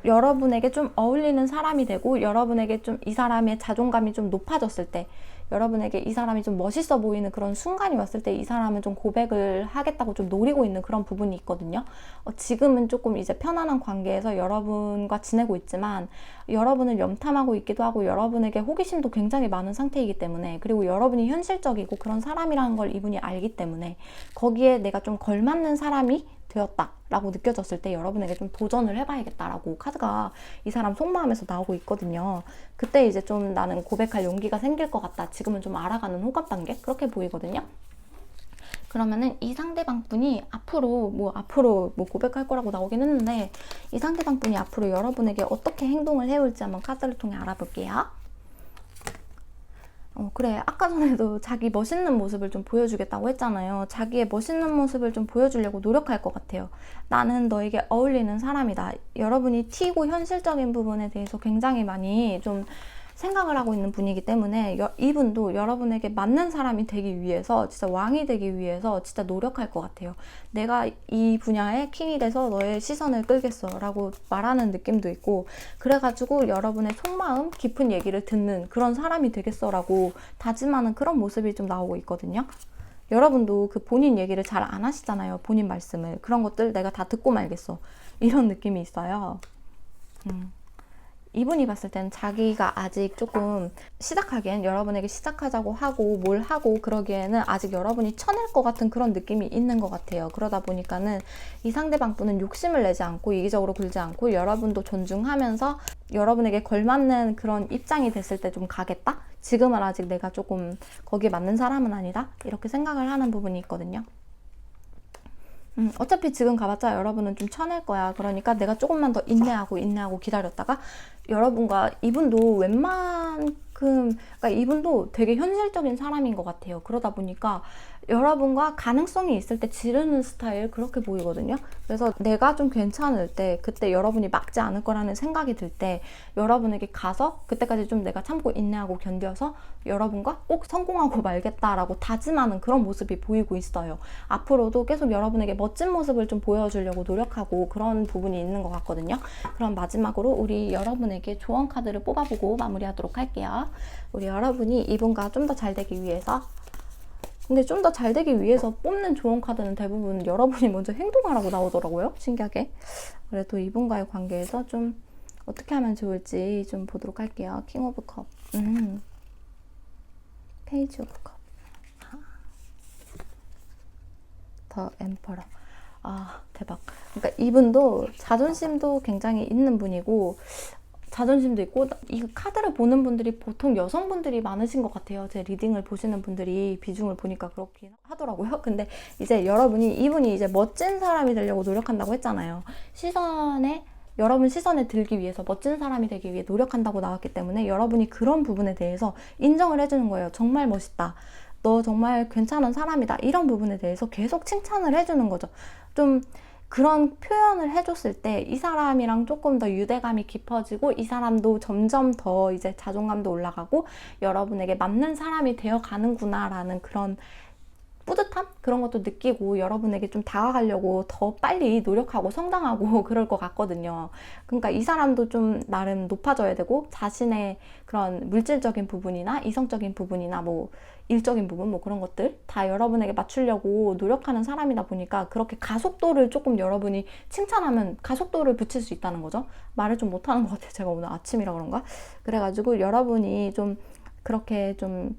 여러분에게 좀 어울리는 사람이 되고, 여러분에게 좀 이 사람의 자존감이 좀 높아졌을 때, 여러분에게 이 사람이 좀 멋있어 보이는 그런 순간이 왔을 때 이 사람은 좀 고백을 하겠다고 좀 노리고 있는 그런 부분이 있거든요. 지금은 조금 이제 편안한 관계에서 여러분과 지내고 있지만 여러분을 염탐하고 있기도 하고, 여러분에게 호기심도 굉장히 많은 상태이기 때문에, 그리고 여러분이 현실적이고 그런 사람이라는 걸 이분이 알기 때문에 거기에 내가 좀 걸맞는 사람이 되었다 라고 느껴졌을 때 여러분에게 좀 도전을 해봐야겠다라고 카드가 이 사람 속마음에서 나오고 있거든요. 그때 이제 좀 나는 고백할 용기가 생길 것 같다, 지금은 좀 알아가는 호감 단계, 그렇게 보이거든요. 그러면은 이 상대방 분이 앞으로 뭐 고백할 거라고 나오긴 했는데, 이 상대방 분이 앞으로 여러분에게 어떻게 행동을 해올지 한번 카드를 통해 알아볼게요. 그래, 아까 전에도 자기 멋있는 모습을 좀 보여주겠다고 했잖아요. 자기의 멋있는 모습을 좀 보여주려고 노력할 것 같아요. 나는 너에게 어울리는 사람이다. 여러분이 튀고 현실적인 부분에 대해서 굉장히 많이 좀 생각을 하고 있는 분이기 때문에 이분도 여러분에게 맞는 사람이 되기 위해서, 진짜 왕이 되기 위해서 진짜 노력할 것 같아요. 내가 이 분야의 킹이 돼서 너의 시선을 끌겠어 라고 말하는 느낌도 있고, 그래가지고 여러분의 속마음 깊은 얘기를 듣는 그런 사람이 되겠어 라고 다짐하는 그런 모습이 좀 나오고 있거든요. 여러분도 그 본인 얘기를 잘 안 하시잖아요. 본인 말씀을. 그런 것들 내가 다 듣고 말겠어, 이런 느낌이 있어요. 이분이 봤을 때는 자기가 아직 조금 시작하기엔, 여러분에게 시작하자고 하고 뭘 하고 그러기에는 아직 여러분이 쳐낼 것 같은 그런 느낌이 있는 것 같아요. 그러다 보니까는 이 상대방 분은 욕심을 내지 않고 이기적으로 굴지 않고 여러분도 존중하면서 여러분에게 걸맞는 그런 입장이 됐을 때 좀 가겠다? 지금은 아직 내가 조금 거기에 맞는 사람은 아니다? 이렇게 생각을 하는 부분이 있거든요. 어차피 지금 가봤자 여러분은 좀 쳐낼 거야. 그러니까 내가 조금만 더 인내하고 기다렸다가, 여러분과 이분도 그러니까 이분도 되게 현실적인 사람인 것 같아요. 그러다 보니까 여러분과 가능성이 있을 때 지르는 스타일, 그렇게 보이거든요. 그래서 내가 좀 괜찮을 때, 그때 여러분이 막지 않을 거라는 생각이 들 때 여러분에게 가서 그때까지 좀 내가 참고 인내하고 견뎌서 여러분과 꼭 성공하고 말겠다라고 다짐하는 그런 모습이 보이고 있어요. 앞으로도 계속 여러분에게 멋진 모습을 좀 보여주려고 노력하고 그런 부분이 있는 것 같거든요. 그럼 마지막으로 우리 여러분에게 조언 카드를 뽑아보고 마무리하도록 할게요. 우리 여러분이 이분과 좀 더 잘 되기 위해서, 근데 좀 더 잘 되기 위해서 뽑는 조언 카드는 대부분 여러분이 먼저 행동하라고 나오더라고요. 신기하게. 그래도 이분과의 관계에서 좀 어떻게 하면 좋을지 좀 보도록 할게요. 킹 오브 컵, 페이지 오브 컵, 더 엠퍼러. 대박. 그러니까 이분도 자존심도 굉장히 있는 분이고, 자존심도 있고, 이 카드를 보는 분들이 보통 여성분들이 많으신 것 같아요. 제 리딩을 보시는 분들이 비중을 보니까 그렇긴 하더라고요. 근데 이제 이분이 이제 멋진 사람이 되려고 노력한다고 했잖아요. 여러분 시선에 들기 위해서, 멋진 사람이 되기 위해 노력한다고 나왔기 때문에 여러분이 그런 부분에 대해서 인정을 해주는 거예요. 정말 멋있다, 너 정말 괜찮은 사람이다, 이런 부분에 대해서 계속 칭찬을 해주는 거죠. 좀 그런 표현을 해줬을 때 이 사람이랑 조금 더 유대감이 깊어지고, 이 사람도 점점 더 이제 자존감도 올라가고 여러분에게 맞는 사람이 되어 가는구나 라는 그런 뿌듯함? 그런 것도 느끼고 여러분에게 좀 다가가려고 더 빨리 노력하고 성장하고 그럴 것 같거든요. 그러니까 이 사람도 좀 나름 높아져야 되고, 자신의 그런 물질적인 부분이나 이성적인 부분이나 뭐 일적인 부분, 뭐 그런 것들 다 여러분에게 맞추려고 노력하는 사람이다 보니까 그렇게 가속도를 조금 여러분이 칭찬하면 가속도를 붙일 수 있다는 거죠. 말을 좀 못하는 것 같아요. 제가 오늘 아침이라 그런가? 그래가지고 여러분이 좀 그렇게 좀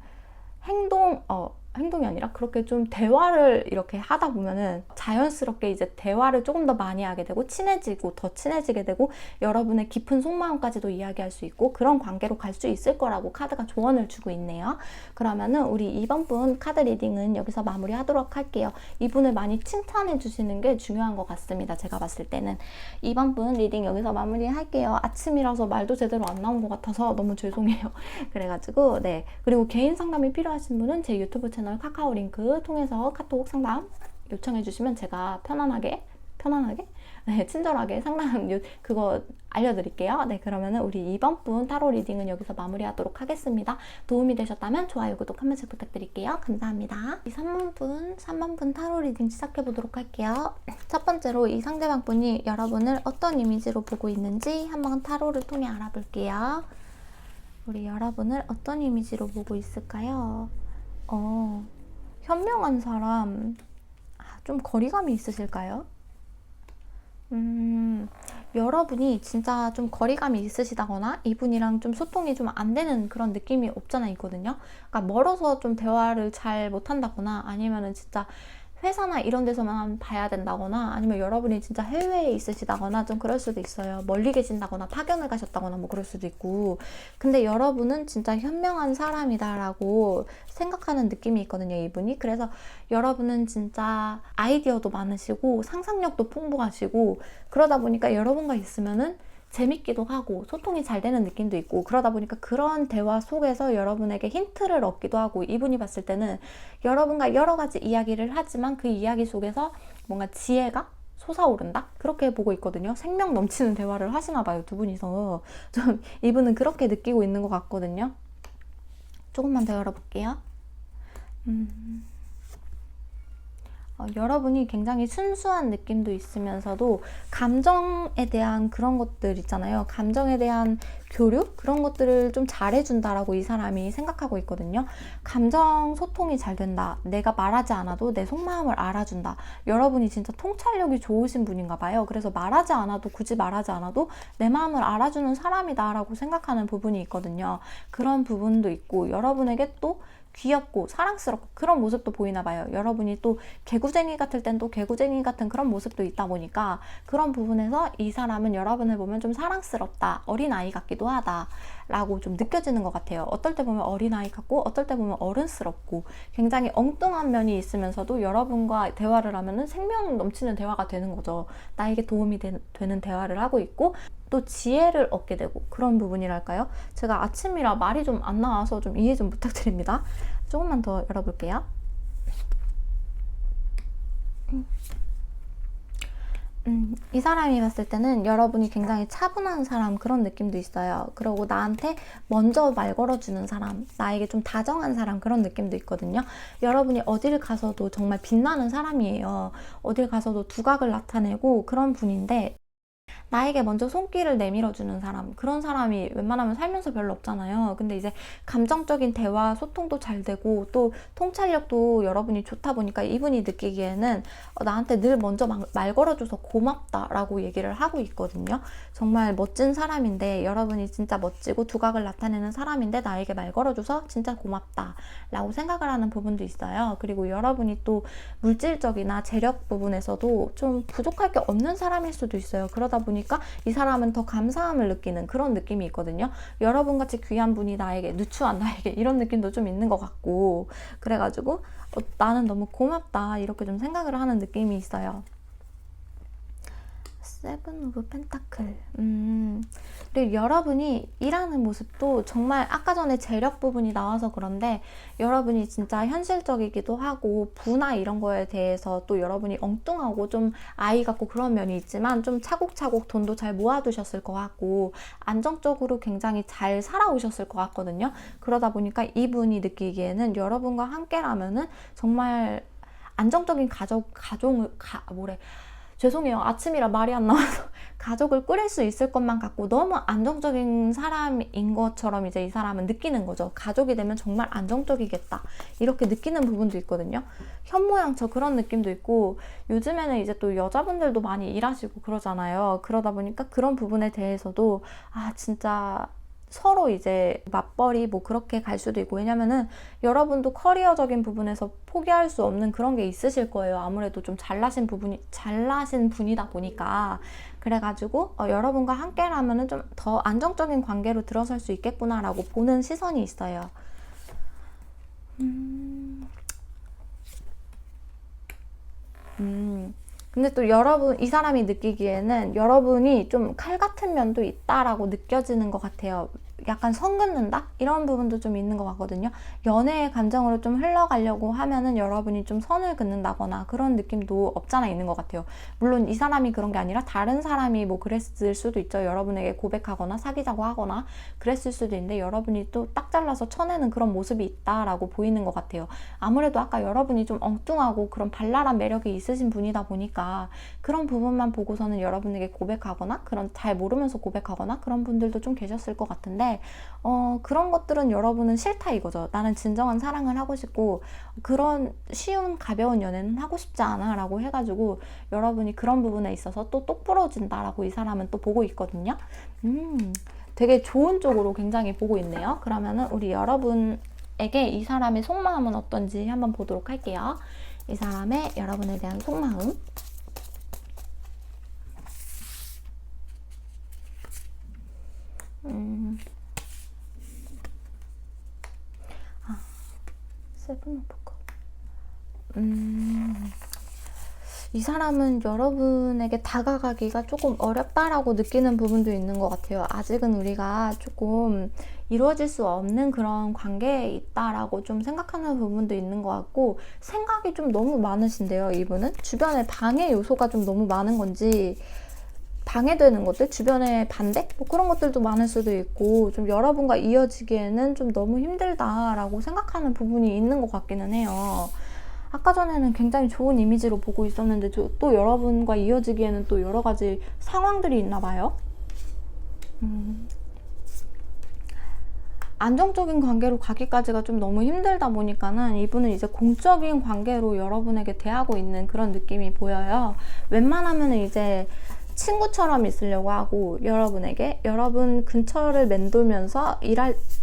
행동이 아니라 그렇게 좀 대화를 이렇게 하다 보면은 자연스럽게 이제 대화를 조금 더 많이 하게 되고, 더 친해지게 되고, 여러분의 깊은 속마음까지도 이야기할 수 있고, 그런 관계로 갈 수 있을 거라고 카드가 조언을 주고 있네요. 그러면은 우리 이번 분 카드 리딩은 여기서 마무리하도록 할게요. 이분을 많이 칭찬해 주시는 게 중요한 것 같습니다. 제가 봤을 때는 이번 분 리딩 여기서 마무리할게요. 아침이라서 말도 제대로 안 나온 것 같아서 너무 죄송해요. 그래가지고 네, 그리고 개인 상담이 필요하신 분은 제 유튜브 채널 카카오 링크 통해서 카톡 상담 요청해 주시면 제가 편안하게 편안하게 네, 친절하게 상담 그거 알려드릴게요. 네, 그러면은 우리 2번 분 타로 리딩은 여기서 마무리하도록 하겠습니다. 도움이 되셨다면 좋아요, 구독 한 번씩 부탁드릴게요. 감사합니다. 3번 분 타로 리딩 시작해 보도록 할게요. 첫 번째로 이 상대방 분이 여러분을 어떤 이미지로 보고 있는지 한번 타로를 통해 알아볼게요. 우리 여러분을 어떤 이미지로 보고 있을까요? 현명한 사람, 좀 거리감이 있으실까요? 여러분이 진짜 좀 거리감이 있으시다거나 이분이랑 좀 소통이 좀 안 되는 그런 느낌이 없잖아 있거든요. 그러니까 멀어서 좀 대화를 잘 못한다거나 아니면은 진짜 회사나 이런 데서만 봐야 된다거나 아니면 여러분이 진짜 해외에 있으시다거나 좀 그럴 수도 있어요. 멀리 계신다거나 파견을 가셨다거나 뭐 그럴 수도 있고. 근데 여러분은 진짜 현명한 사람이다라고 생각하는 느낌이 있거든요, 이분이. 그래서 여러분은 진짜 아이디어도 많으시고 상상력도 풍부하시고 그러다 보니까 여러분과 있으면은 재밌기도 하고 소통이 잘 되는 느낌도 있고 그러다 보니까 그런 대화 속에서 여러분에게 힌트를 얻기도 하고 이분이 봤을 때는 여러분과 여러 가지 이야기를 하지만 그 이야기 속에서 뭔가 지혜가 솟아오른다? 그렇게 보고 있거든요. 생명 넘치는 대화를 하시나 봐요, 두 분이서. 좀 이분은 그렇게 느끼고 있는 것 같거든요. 조금만 더 열어볼게요. 여러분이 굉장히 순수한 느낌도 있으면서도 감정에 대한 그런 것들 있잖아요. 감정에 대한 교류? 그런 것들을 좀 잘해준다라고 이 사람이 생각하고 있거든요. 감정 소통이 잘 된다. 내가 말하지 않아도 내 속마음을 알아준다. 여러분이 진짜 통찰력이 좋으신 분인가 봐요. 그래서 말하지 않아도 굳이 말하지 않아도 내 마음을 알아주는 사람이다 라고 생각하는 부분이 있거든요. 그런 부분도 있고 여러분에게 또 귀엽고 사랑스럽고 그런 모습도 보이나 봐요. 여러분이 또 개구쟁이 같을 땐 또 개구쟁이 같은 그런 모습도 있다 보니까 그런 부분에서 이 사람은 여러분을 보면 좀 사랑스럽다, 어린아이 같기도 하다 라고 좀 느껴지는 것 같아요. 어떨 때 보면 어린아이 같고 어떨 때 보면 어른스럽고 굉장히 엉뚱한 면이 있으면서도 여러분과 대화를 하면은 생명 넘치는 대화가 되는 거죠. 나에게 도움이 되는 대화를 하고 있고 또 지혜를 얻게 되고 그런 부분이랄까요? 제가 아침이라 말이 좀 안 나와서 좀 이해 좀 부탁드립니다. 조금만 더 열어볼게요. 이 사람이 봤을 때는 여러분이 굉장히 차분한 사람 그런 느낌도 있어요. 그리고 나한테 먼저 말 걸어주는 사람, 나에게 좀 다정한 사람 그런 느낌도 있거든요. 여러분이 어딜 가서도 정말 빛나는 사람이에요. 어딜 가서도 두각을 나타내고 그런 분인데 나에게 먼저 손길을 내밀어주는 사람, 그런 사람이 웬만하면 살면서 별로 없잖아요. 근데 이제 감정적인 대화, 소통도 잘 되고 또 통찰력도 여러분이 좋다 보니까 이분이 느끼기에는 나한테 늘 먼저 말 걸어줘서 고맙다라고 얘기를 하고 있거든요. 정말 멋진 사람인데 여러분이 진짜 멋지고 두각을 나타내는 사람인데 나에게 말 걸어줘서 진짜 고맙다라고 생각을 하는 부분도 있어요. 그리고 여러분이 또 물질적이나 재력 부분에서도 좀 부족할 게 없는 사람일 수도 있어요. 그러다 보니까 이 사람은 더 감사함을 느끼는 그런 느낌이 있거든요. 여러분같이 귀한 분이 나에게 누추한 나에게 이런 느낌도 좀 있는 것 같고 그래가지고 나는 너무 고맙다 이렇게 좀 생각을 하는 느낌이 있어요. 세븐 오브 펜타클. 그리고 여러분이 일하는 모습도 정말 아까 전에 재력 부분이 나와서 그런데 여러분이 진짜 현실적이기도 하고 부나 이런 거에 대해서 또 여러분이 엉뚱하고 좀 아이 같고 그런 면이 있지만 좀 차곡차곡 돈도 잘 모아두셨을 것 같고 안정적으로 굉장히 잘 살아오셨을 것 같거든요. 그러다 보니까 이분이 느끼기에는 여러분과 함께라면은 정말 안정적인 죄송해요. 아침이라 말이 안 나와서 가족을 꾸릴 수 있을 것만 같고 너무 안정적인 사람인 것처럼 이제 이 사람은 느끼는 거죠. 가족이 되면 정말 안정적이겠다. 이렇게 느끼는 부분도 있거든요. 현모양처 그런 느낌도 있고 요즘에는 이제 또 여자분들도 많이 일하시고 그러잖아요. 그러다 보니까 그런 부분에 대해서도 진짜 서로 이제 맞벌이 뭐 그렇게 갈 수도 있고 왜냐면은 여러분도 커리어적인 부분에서 포기할 수 없는 그런 게 있으실 거예요. 아무래도 좀 잘나신 분이다 보니까 그래가지고 여러분과 함께라면은 좀 더 안정적인 관계로 들어설 수 있겠구나라고 보는 시선이 있어요. 근데 또 이 사람이 느끼기에는 여러분이 좀 칼 같은 면도 있다라고 느껴지는 것 같아요. 약간 선 긋는다? 이런 부분도 좀 있는 것 같거든요. 연애의 감정으로 좀 흘러가려고 하면은 여러분이 좀 선을 긋는다거나 그런 느낌도 없잖아 있는 것 같아요. 물론 이 사람이 그런 게 아니라 다른 사람이 뭐 그랬을 수도 있죠. 여러분에게 고백하거나 사귀자고 하거나 그랬을 수도 있는데 여러분이 또 딱 잘라서 쳐내는 그런 모습이 있다라고 보이는 것 같아요. 아무래도 아까 여러분이 좀 엉뚱하고 그런 발랄한 매력이 있으신 분이다 보니까 그런 부분만 보고서는 여러분에게 고백하거나 그런 잘 모르면서 고백하거나 그런 분들도 좀 계셨을 것 같은데 그런 것들은 여러분은 싫다 이거죠. 나는 진정한 사랑을 하고 싶고 그런 쉬운 가벼운 연애는 하고 싶지 않아 라고 해가지고 여러분이 그런 부분에 있어서 또 똑부러진다 라고 이 사람은 또 보고 있거든요. 되게 좋은 쪽으로 굉장히 보고 있네요. 그러면은 우리 여러분에게 이 사람의 속마음은 어떤지 한번 보도록 할게요. 이 사람의 여러분에 대한 속마음. 세븐 오브 컵. 이 사람은 여러분에게 다가가기가 조금 어렵다라고 느끼는 부분도 있는 것 같아요. 아직은 우리가 조금 이루어질 수 없는 그런 관계에 있다라고 좀 생각하는 부분도 있는 것 같고 생각이 좀 너무 많으신데요. 이분은 주변에 방해 요소가 좀 너무 많은 건지 방해되는 것들, 주변에 반대? 뭐 그런 것들도 많을 수도 있고 좀 여러분과 이어지기에는 좀 너무 힘들다라고 생각하는 부분이 있는 것 같기는 해요. 아까 전에는 굉장히 좋은 이미지로 보고 있었는데 또 여러분과 이어지기에는 또 여러 가지 상황들이 있나 봐요. 안정적인 관계로 가기까지가 좀 너무 힘들다 보니까는 이분은 이제 공적인 관계로 여러분에게 대하고 있는 그런 느낌이 보여요. 웬만하면 이제 친구처럼 있으려고 하고 여러분에게 여러분 근처를 맴돌면서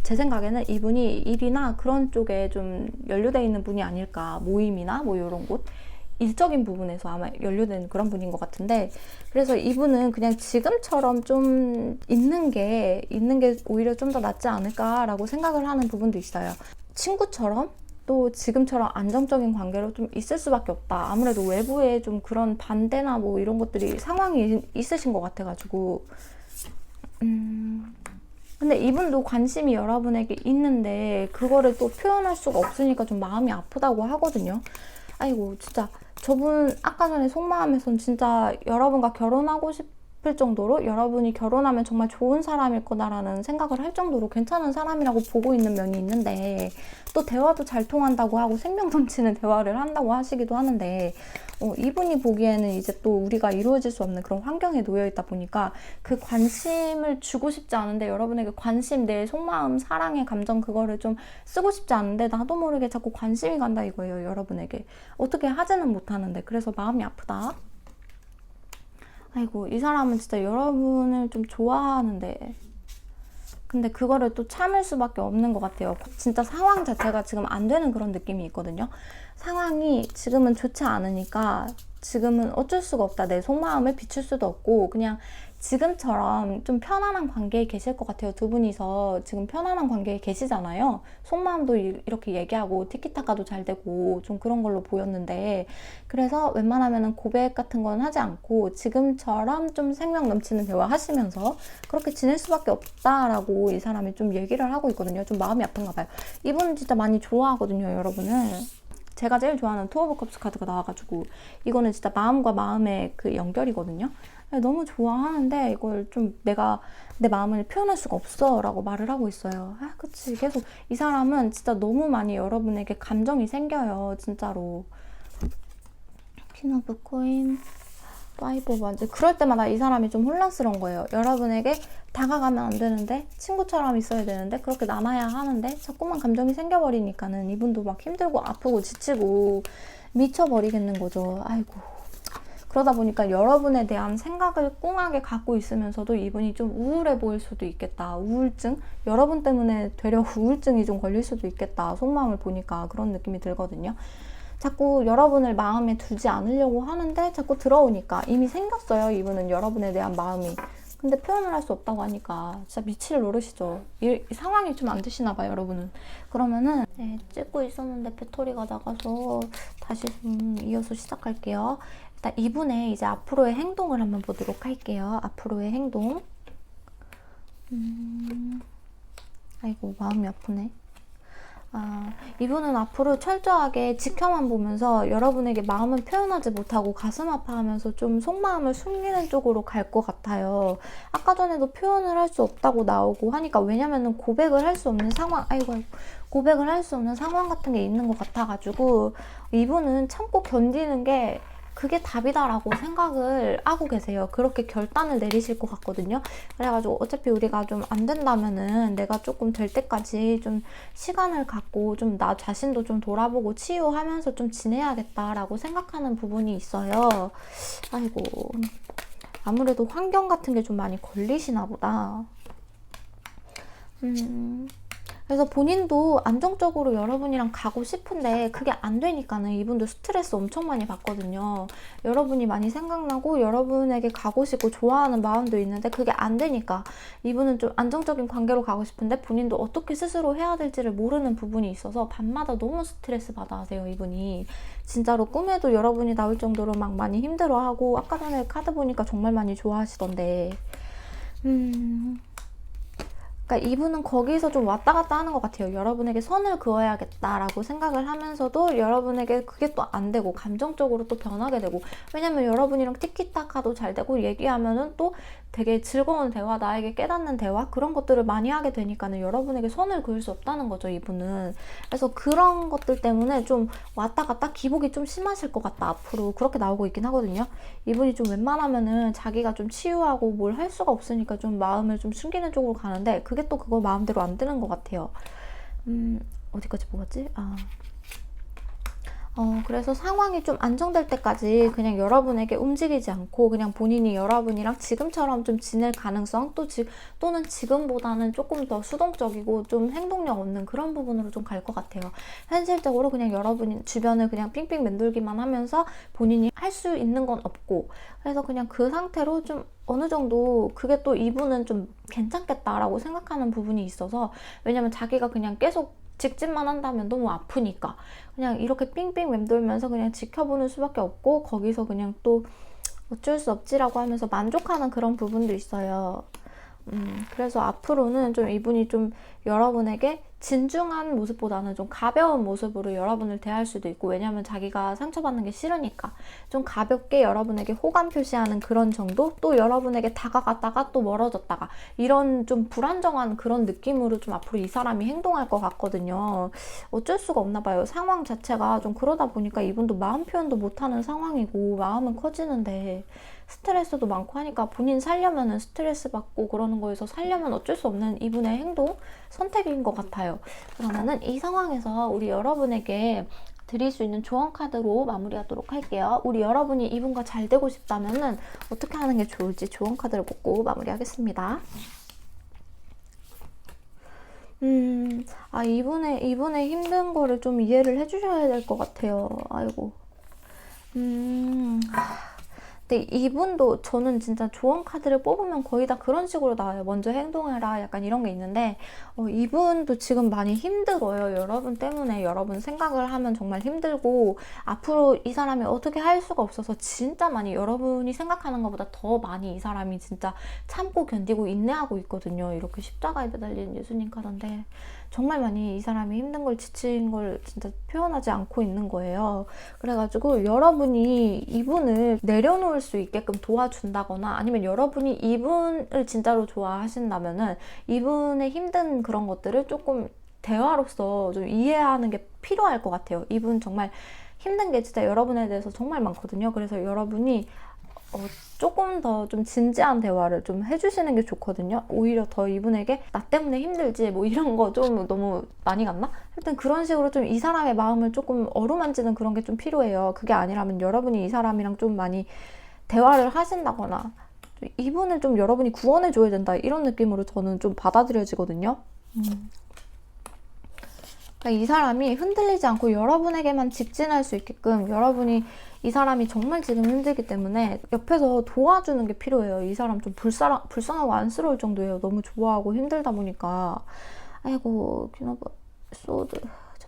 제 생각에는 이분이 일이나 그런 쪽에 좀 연루되어 있는 분이 아닐까. 모임이나 뭐 이런 곳 일적인 부분에서 아마 연루된 그런 분인 것 같은데 그래서 이분은 그냥 지금처럼 좀 있는 게 오히려 좀 더 낫지 않을까라고 생각을 하는 부분도 있어요. 친구처럼 또 지금처럼 안정적인 관계로 좀 있을 수밖에 없다. 아무래도 외부에 좀 그런 반대나 뭐 이런 것들이 상황이 있으신 것 같아가지고 근데 이분도 관심이 여러분에게 있는데 그거를 또 표현할 수가 없으니까 좀 마음이 아프다고 하거든요. 아이고 진짜 저분 아까 전에 속마음에선 진짜 여러분과 결혼하고 싶을 정도로 여러분이 결혼하면 정말 좋은 사람일 거다라는 생각을 할 정도로 괜찮은 사람이라고 보고 있는 면이 있는데 또 대화도 잘 통한다고 하고 생명 넘치는 대화를 한다고 하시기도 하는데 이분이 보기에는 이제 또 우리가 이루어질 수 없는 그런 환경에 놓여 있다 보니까 그 관심을 주고 싶지 않은데 여러분에게 관심, 내 속마음, 사랑의 감정 그거를 좀 쓰고 싶지 않은데 나도 모르게 자꾸 관심이 간다 이거예요. 여러분에게 어떻게 하지는 못하는데 그래서 마음이 아프다. 아이고 이 사람은 진짜 여러분을 좀 좋아하는데 근데 그거를 또 참을 수밖에 없는 것 같아요. 진짜 상황 자체가 지금 안 되는 그런 느낌이 있거든요. 상황이 지금은 좋지 않으니까 지금은 어쩔 수가 없다. 내 속마음을 비출 수도 없고 그냥 지금처럼 좀 편안한 관계에 계실 것 같아요. 두 분이서 지금 편안한 관계에 계시잖아요. 속마음도 이렇게 얘기하고 티키타카도 잘 되고 좀 그런 걸로 보였는데 그래서 웬만하면 고백 같은 건 하지 않고 지금처럼 좀 생명 넘치는 대화 하시면서 그렇게 지낼 수밖에 없다라고 이 사람이 좀 얘기를 하고 있거든요. 좀 마음이 아픈가 봐요. 이분 진짜 많이 좋아하거든요, 여러분을. 제가 제일 좋아하는 투 오브 컵스 카드가 나와가지고 이거는 진짜 마음과 마음의 그 연결이거든요. 너무 좋아하는데 이걸 좀 내가 내 마음을 표현할 수가 없어 라고 말을 하고 있어요. 그치. 계속 이 사람은 진짜 너무 많이 여러분에게 감정이 생겨요. 진짜로. 퀸 오브 코인, 파이브 오브 원즈. 그럴 때마다 이 사람이 좀 혼란스러운 거예요. 여러분에게 다가가면 안 되는데 친구처럼 있어야 되는데 그렇게 남아야 하는데 자꾸만 감정이 생겨버리니까는 이분도 막 힘들고 아프고 지치고 미쳐버리겠는 거죠. 아이고. 그러다 보니까 여러분에 대한 생각을 꽁하게 갖고 있으면서도 이분이 좀 우울해 보일 수도 있겠다. 우울증? 여러분 때문에 되려 우울증이 좀 걸릴 수도 있겠다. 속마음을 보니까 그런 느낌이 들거든요. 자꾸 여러분을 마음에 두지 않으려고 하는데 자꾸 들어오니까 이미 생겼어요. 이분은 여러분에 대한 마음이. 근데 표현을 할 수 없다고 하니까 진짜 미칠 노릇이죠. 이 상황이 좀 안 드시나 봐요, 여러분은. 그러면은 찍고 있었는데 배터리가 나가서 다시 좀 이어서 시작할게요. 일단 이분의 이제 앞으로의 행동을 한번 보도록 할게요. 앞으로의 행동. 아이고, 마음이 아프네. 이분은 앞으로 철저하게 지켜만 보면서 여러분에게 마음은 표현하지 못하고 가슴 아파하면서 좀 속마음을 숨기는 쪽으로 갈 것 같아요. 아까 전에도 표현을 할 수 없다고 나오고 하니까, 왜냐면은 고백을 할 수 없는 상황, 고백을 할 수 없는 상황 같은 게 있는 것 같아가지고 이분은 참고 견디는 게 그게 답이다라고 생각을 하고 계세요. 그렇게 결단을 내리실 것 같거든요. 그래가지고 어차피 우리가 좀 안 된다면은 내가 조금 될 때까지 좀 시간을 갖고 좀 나 자신도 좀 돌아보고 치유하면서 좀 지내야겠다라고 생각하는 부분이 있어요. 아이고, 아무래도 환경 같은 게 좀 많이 걸리시나 보다. 그래서 본인도 안정적으로 여러분이랑 가고 싶은데 그게 안 되니까는 이분도 스트레스 엄청 많이 받거든요. 여러분이 많이 생각나고 여러분에게 가고 싶고 좋아하는 마음도 있는데 그게 안 되니까 이분은 좀 안정적인 관계로 가고 싶은데 본인도 어떻게 스스로 해야 될지를 모르는 부분이 있어서 밤마다 너무 스트레스 받아 하세요, 이분이. 진짜로 꿈에도 여러분이 나올 정도로 막 많이 힘들어하고, 아까 전에 카드 보니까 정말 많이 좋아하시던데. 그러니까 이분은 거기서 좀 왔다 갔다 하는 것 같아요. 여러분에게 선을 그어야겠다라고 생각을 하면서도 여러분에게 그게 또 안 되고 감정적으로 또 변하게 되고, 왜냐면 여러분이랑 티키타카도 잘 되고 얘기하면은 또 되게 즐거운 대화, 나에게 깨닫는 대화, 그런 것들을 많이 하게 되니까는 여러분에게 선을 그을 수 없다는 거죠, 이분은. 그래서 그런 것들 때문에 좀 왔다 갔다 기복이 좀 심하실 것 같다, 앞으로. 그렇게 나오고 있긴 하거든요. 이분이 좀 웬만하면은 자기가 좀 치유하고 뭘 할 수가 없으니까 좀 마음을 좀 숨기는 쪽으로 가는데 그게 또 그거 마음대로 안 되는 것 같아요. 어디까지 보았지? 그래서 상황이 좀 안정될 때까지 그냥 여러분에게 움직이지 않고 그냥 본인이 여러분이랑 지금처럼 좀 지낼 가능성, 또는 지금보다는 조금 더 수동적이고 좀 행동력 없는 그런 부분으로 좀 갈 것 같아요. 현실적으로 그냥 여러분 주변을 그냥 삥삥 맴돌기만 하면서 본인이 할 수 있는 건 없고, 그래서 그냥 그 상태로 좀 어느 정도, 그게 또 이분은 좀 괜찮겠다라고 생각하는 부분이 있어서, 왜냐면 자기가 그냥 계속 직진만 한다면 너무 아프니까 그냥 이렇게 삥삥 맴돌면서 그냥 지켜보는 수밖에 없고, 거기서 그냥 또 어쩔 수 없지라고 하면서 만족하는 그런 부분도 있어요. 그래서 앞으로는 좀 이분이 좀 여러분에게 진중한 모습보다는 좀 가벼운 모습으로 여러분을 대할 수도 있고, 왜냐면 자기가 상처받는 게 싫으니까 좀 가볍게 여러분에게 호감 표시하는 그런 정도, 또 여러분에게 다가갔다가 또 멀어졌다가 이런 좀 불안정한 그런 느낌으로 좀 앞으로 이 사람이 행동할 것 같거든요. 어쩔 수가 없나 봐요. 상황 자체가 좀 그러다 보니까 이분도 마음 표현도 못하는 상황이고 마음은 커지는데 스트레스도 많고 하니까 본인 살려면은 스트레스 받고 그러는 거에서 살려면 어쩔 수 없는 이분의 행동, 선택인 것 같아요. 그러면은 이 상황에서 우리 여러분에게 드릴 수 있는 조언 카드로 마무리하도록 할게요. 우리 여러분이 이분과 잘 되고 싶다면은 어떻게 하는 게 좋을지 조언 카드를 보고 마무리하겠습니다. 이분의 힘든 거를 좀 이해를 해주셔야 될 것 같아요. 아이고. 근데 이분도, 저는 진짜 조언 카드를 뽑으면 거의 다 그런 식으로 나와요. 먼저 행동해라, 약간 이런 게 있는데, 이분도 지금 많이 힘들어요. 여러분 때문에. 여러분 생각을 하면 정말 힘들고, 앞으로 이 사람이 어떻게 할 수가 없어서 진짜 많이, 여러분이 생각하는 것보다 더 많이 이 사람이 진짜 참고 견디고 인내하고 있거든요. 이렇게 십자가에 매달린 예수님 카드인데 정말 많이 이 사람이 힘든 걸, 지친 걸 진짜 표현하지 않고 있는 거예요. 그래가지고 여러분이 이분을 내려놓을 수 있게끔 도와준다거나, 아니면 여러분이 이분을 진짜로 좋아하신다면은 이분의 힘든 그런 것들을 조금 대화로서 좀 이해하는 게 필요할 것 같아요. 이분 정말 힘든 게 진짜 여러분에 대해서 정말 많거든요. 그래서 여러분이 조금 더 좀 진지한 대화를 좀 해주시는 게 좋거든요. 오히려 더 이분에게 나 때문에 힘들지 뭐 이런 거 좀 너무 많이 갔나? 하여튼 그런 식으로 좀 이 사람의 마음을 조금 어루만지는 그런 게 좀 필요해요. 그게 아니라면 여러분이 이 사람이랑 좀 많이 대화를 하신다거나, 이분을 좀 여러분이 구원해 줘야 된다, 이런 느낌으로 저는 좀 받아들여지거든요. 그러니까 이 사람이 흔들리지 않고 여러분에게만 직진할 수 있게끔, 여러분이 이 사람이 정말 지금 힘들기 때문에 옆에서 도와주는 게 필요해요. 이 사람 좀 불쌍하고 안쓰러울 정도예요. 너무 좋아하고 힘들다 보니까. 아이고, 소드.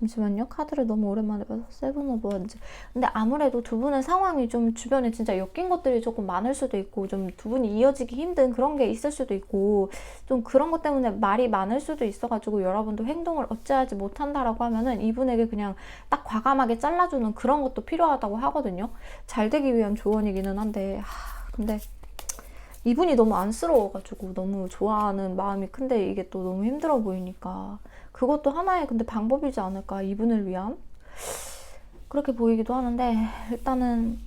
잠시만요. 카드를 너무 오랜만에 봐서 세븐 오브 원즈. 근데 아무래도 두 분의 상황이 좀 주변에 진짜 엮인 것들이 조금 많을 수도 있고 좀 두 분이 이어지기 힘든 그런 게 있을 수도 있고 좀 그런 것 때문에 말이 많을 수도 있어가지고 여러분도 행동을 어찌하지 못한다라고 하면은 이분에게 그냥 딱 과감하게 잘라주는 그런 것도 필요하다고 하거든요. 잘 되기 위한 조언이기는 한데 근데 이분이 너무 안쓰러워가지고 너무 좋아하는 마음이 큰데 이게 또 너무 힘들어 보이니까 그것도 하나의 근데 방법이지 않을까, 이분을 위한? 그렇게 보이기도 하는데 일단은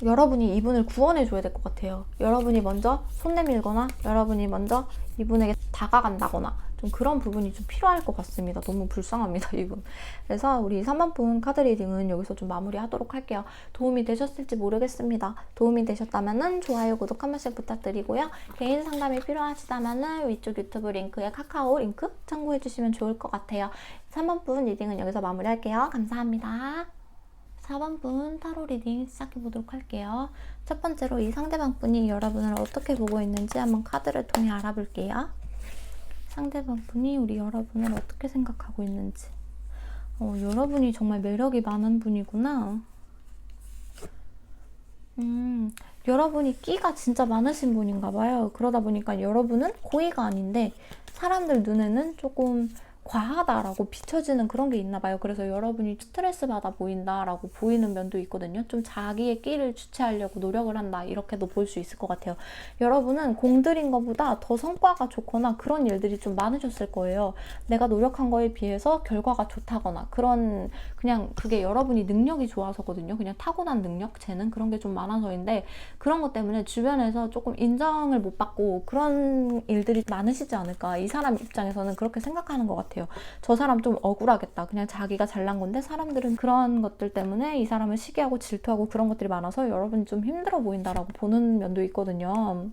여러분이 이분을 구원해 줘야 될 것 같아요. 여러분이 먼저 손 내밀거나 여러분이 먼저 이분에게 다가간다거나 좀 그런 부분이 좀 필요할 것 같습니다. 너무 불쌍합니다, 이분. 그래서 우리 3번 분 카드 리딩은 여기서 좀 마무리하도록 할게요. 도움이 되셨을지 모르겠습니다. 도움이 되셨다면 좋아요, 구독 한 번씩 부탁드리고요. 개인 상담이 필요하시다면 위쪽 유튜브 링크에 카카오 링크 참고해 주시면 좋을 것 같아요. 3번 분 리딩은 여기서 마무리할게요. 감사합니다. 4번 분 타로 리딩 시작해 보도록 할게요. 첫 번째로 이 상대방 분이 여러분을 어떻게 보고 있는지 한번 카드를 통해 알아볼게요. 상대방 분이 우리 여러분을 어떻게 생각하고 있는지. 여러분이 정말 매력이 많은 분이구나. 여러분이 끼가 진짜 많으신 분인가 봐요. 그러다 보니까 여러분은 고의가 아닌데 사람들 눈에는 조금 과하다라고 비춰지는 그런 게 있나 봐요. 그래서 여러분이 스트레스 받아 보인다라고 보이는 면도 있거든요. 좀 자기의 끼를 주체하려고 노력을 한다, 이렇게도 볼 수 있을 것 같아요. 여러분은 공들인 것보다 더 성과가 좋거나 그런 일들이 좀 많으셨을 거예요. 내가 노력한 거에 비해서 결과가 좋다거나 그런, 그냥 그게 여러분이 능력이 좋아서거든요. 그냥 타고난 능력, 재능 그런 게 좀 많아서인데 그런 것 때문에 주변에서 조금 인정을 못 받고 그런 일들이 많으시지 않을까. 이 사람 입장에서는 그렇게 생각하는 것 같아요. 저 사람 좀 억울하겠다. 그냥 자기가 잘난 건데 사람들은 그런 것들 때문에 이 사람을 시기하고 질투하고 그런 것들이 많아서 여러분이 좀 힘들어 보인다라고 보는 면도 있거든요.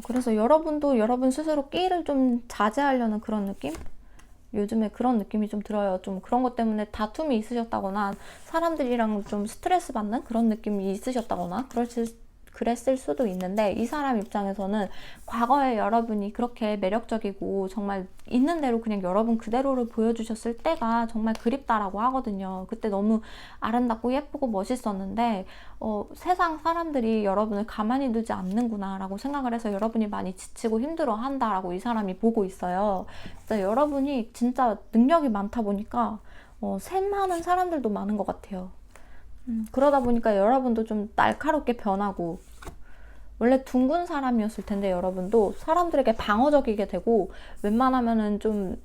그래서 여러분도 여러분 스스로 끼를 좀 자제하려는 그런 느낌? 요즘에 그런 느낌이 좀 들어요. 좀 그런 것 때문에 다툼이 있으셨다거나 사람들이랑 좀 스트레스 받는 그런 느낌이 있으셨다거나 그랬을 수도 있는데 이 사람 입장에서는 과거에 여러분이 그렇게 매력적이고 정말 있는 대로 그냥 여러분 그대로를 보여주셨을 때가 정말 그립다라고 하거든요. 그때 너무 아름답고 예쁘고 멋있었는데 세상 사람들이 여러분을 가만히 두지 않는구나 라고 생각을 해서 여러분이 많이 지치고 힘들어 한다라고 이 사람이 보고 있어요. 진짜 여러분이 진짜 능력이 많다 보니까 샘하는 사람들도 많은 것 같아요. 그러다 보니까 여러분도 좀 날카롭게 변하고, 원래 둥근 사람이었을 텐데 여러분도 사람들에게 방어적이게 되고 웬만하면은 좀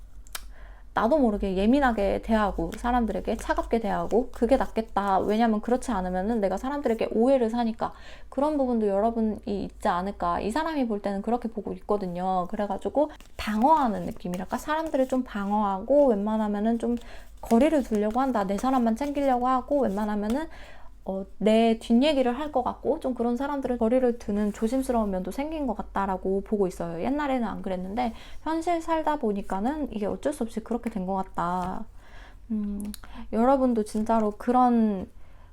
나도 모르게 예민하게 대하고 사람들에게 차갑게 대하고 그게 낫겠다. 왜냐면 그렇지 않으면은 내가 사람들에게 오해를 사니까 그런 부분도 여러분이 있지 않을까. 이 사람이 볼 때는 그렇게 보고 있거든요. 그래가지고 방어하는 느낌이랄까? 사람들을 좀 방어하고 웬만하면은 좀 거리를 두려고 한다. 내 사람만 챙기려고 하고 웬만하면은 내 뒷얘기를 할 것 같고 좀 그런 사람들을 거리를 두는 조심스러운 면도 생긴 것 같다라고 보고 있어요. 옛날에는 안 그랬는데 현실 살다 보니까는 이게 어쩔 수 없이 그렇게 된 것 같다. 여러분도 진짜로 그런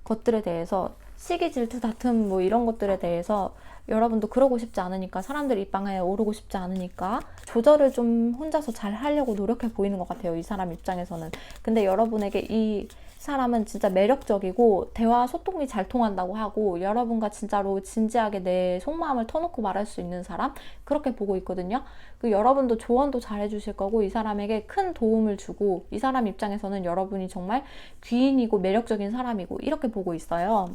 것들에 대해서 시기, 질투, 다툼 뭐 이런 것들에 대해서 여러분도 그러고 싶지 않으니까, 사람들 입방에 오르고 싶지 않으니까 조절을 좀 혼자서 잘 하려고 노력해 보이는 것 같아요. 이 사람 입장에서는. 근데 여러분에게 이 사람은 진짜 매력적이고 대화 소통이 잘 통한다고 하고 여러분과 진짜로 진지하게 내 속마음을 터놓고 말할 수 있는 사람, 그렇게 보고 있거든요. 그 여러분도 조언도 잘 해주실 거고 이 사람에게 큰 도움을 주고, 이 사람 입장에서는 여러분이 정말 귀인이고 매력적인 사람이고 이렇게 보고 있어요.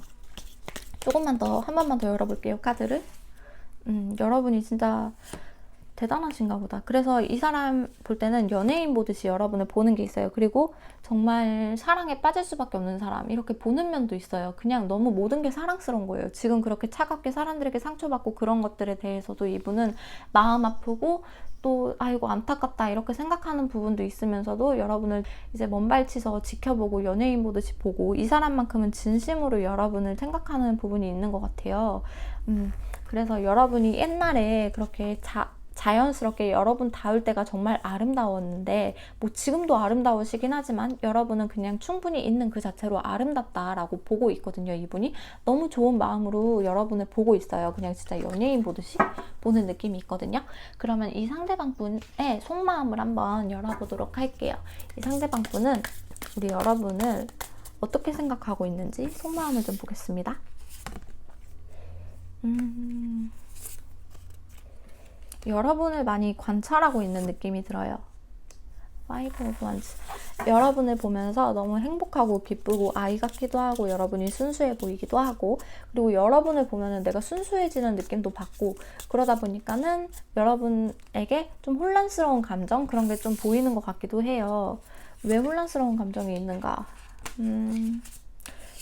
조금만 더, 한 번만 더 열어볼게요, 카드를. 여러분이 진짜 대단하신가 보다. 그래서 이 사람 볼 때는 연예인 보듯이 여러분을 보는 게 있어요. 그리고 정말 사랑에 빠질 수밖에 없는 사람, 이렇게 보는 면도 있어요. 그냥 너무 모든 게 사랑스러운 거예요. 지금 그렇게 차갑게 사람들에게 상처받고 그런 것들에 대해서도 이분은 마음 아프고 또 아이고 안타깝다 이렇게 생각하는 부분도 있으면서도 여러분을 이제 먼발치서 지켜보고 연예인 보듯이 보고 이 사람만큼은 진심으로 여러분을 생각하는 부분이 있는 것 같아요. 그래서 여러분이 옛날에 그렇게 자연스럽게 여러분 닿을 때가 정말 아름다웠는데, 뭐 지금도 아름다우시긴 하지만 여러분은 그냥 충분히 있는 그 자체로 아름답다라고 보고 있거든요. 이분이 너무 좋은 마음으로 여러분을 보고 있어요. 그냥 진짜 연예인 보듯이 보는 느낌이 있거든요. 그러면 이 상대방 분의 속마음을 한번 열어보도록 할게요. 이 상대방 분은 우리 여러분을 어떻게 생각하고 있는지 속마음을 좀 보겠습니다. 여러분을 많이 관찰하고 있는 느낌이 들어요. Five of Wands. 여러분을 보면서 너무 행복하고 기쁘고 아이 같기도 하고 여러분이 순수해 보이기도 하고, 그리고 여러분을 보면은 내가 순수해지는 느낌도 받고, 그러다 보니까는 여러분에게 좀 혼란스러운 감정, 그런 게 좀 보이는 것 같기도 해요. 왜 혼란스러운 감정이 있는가?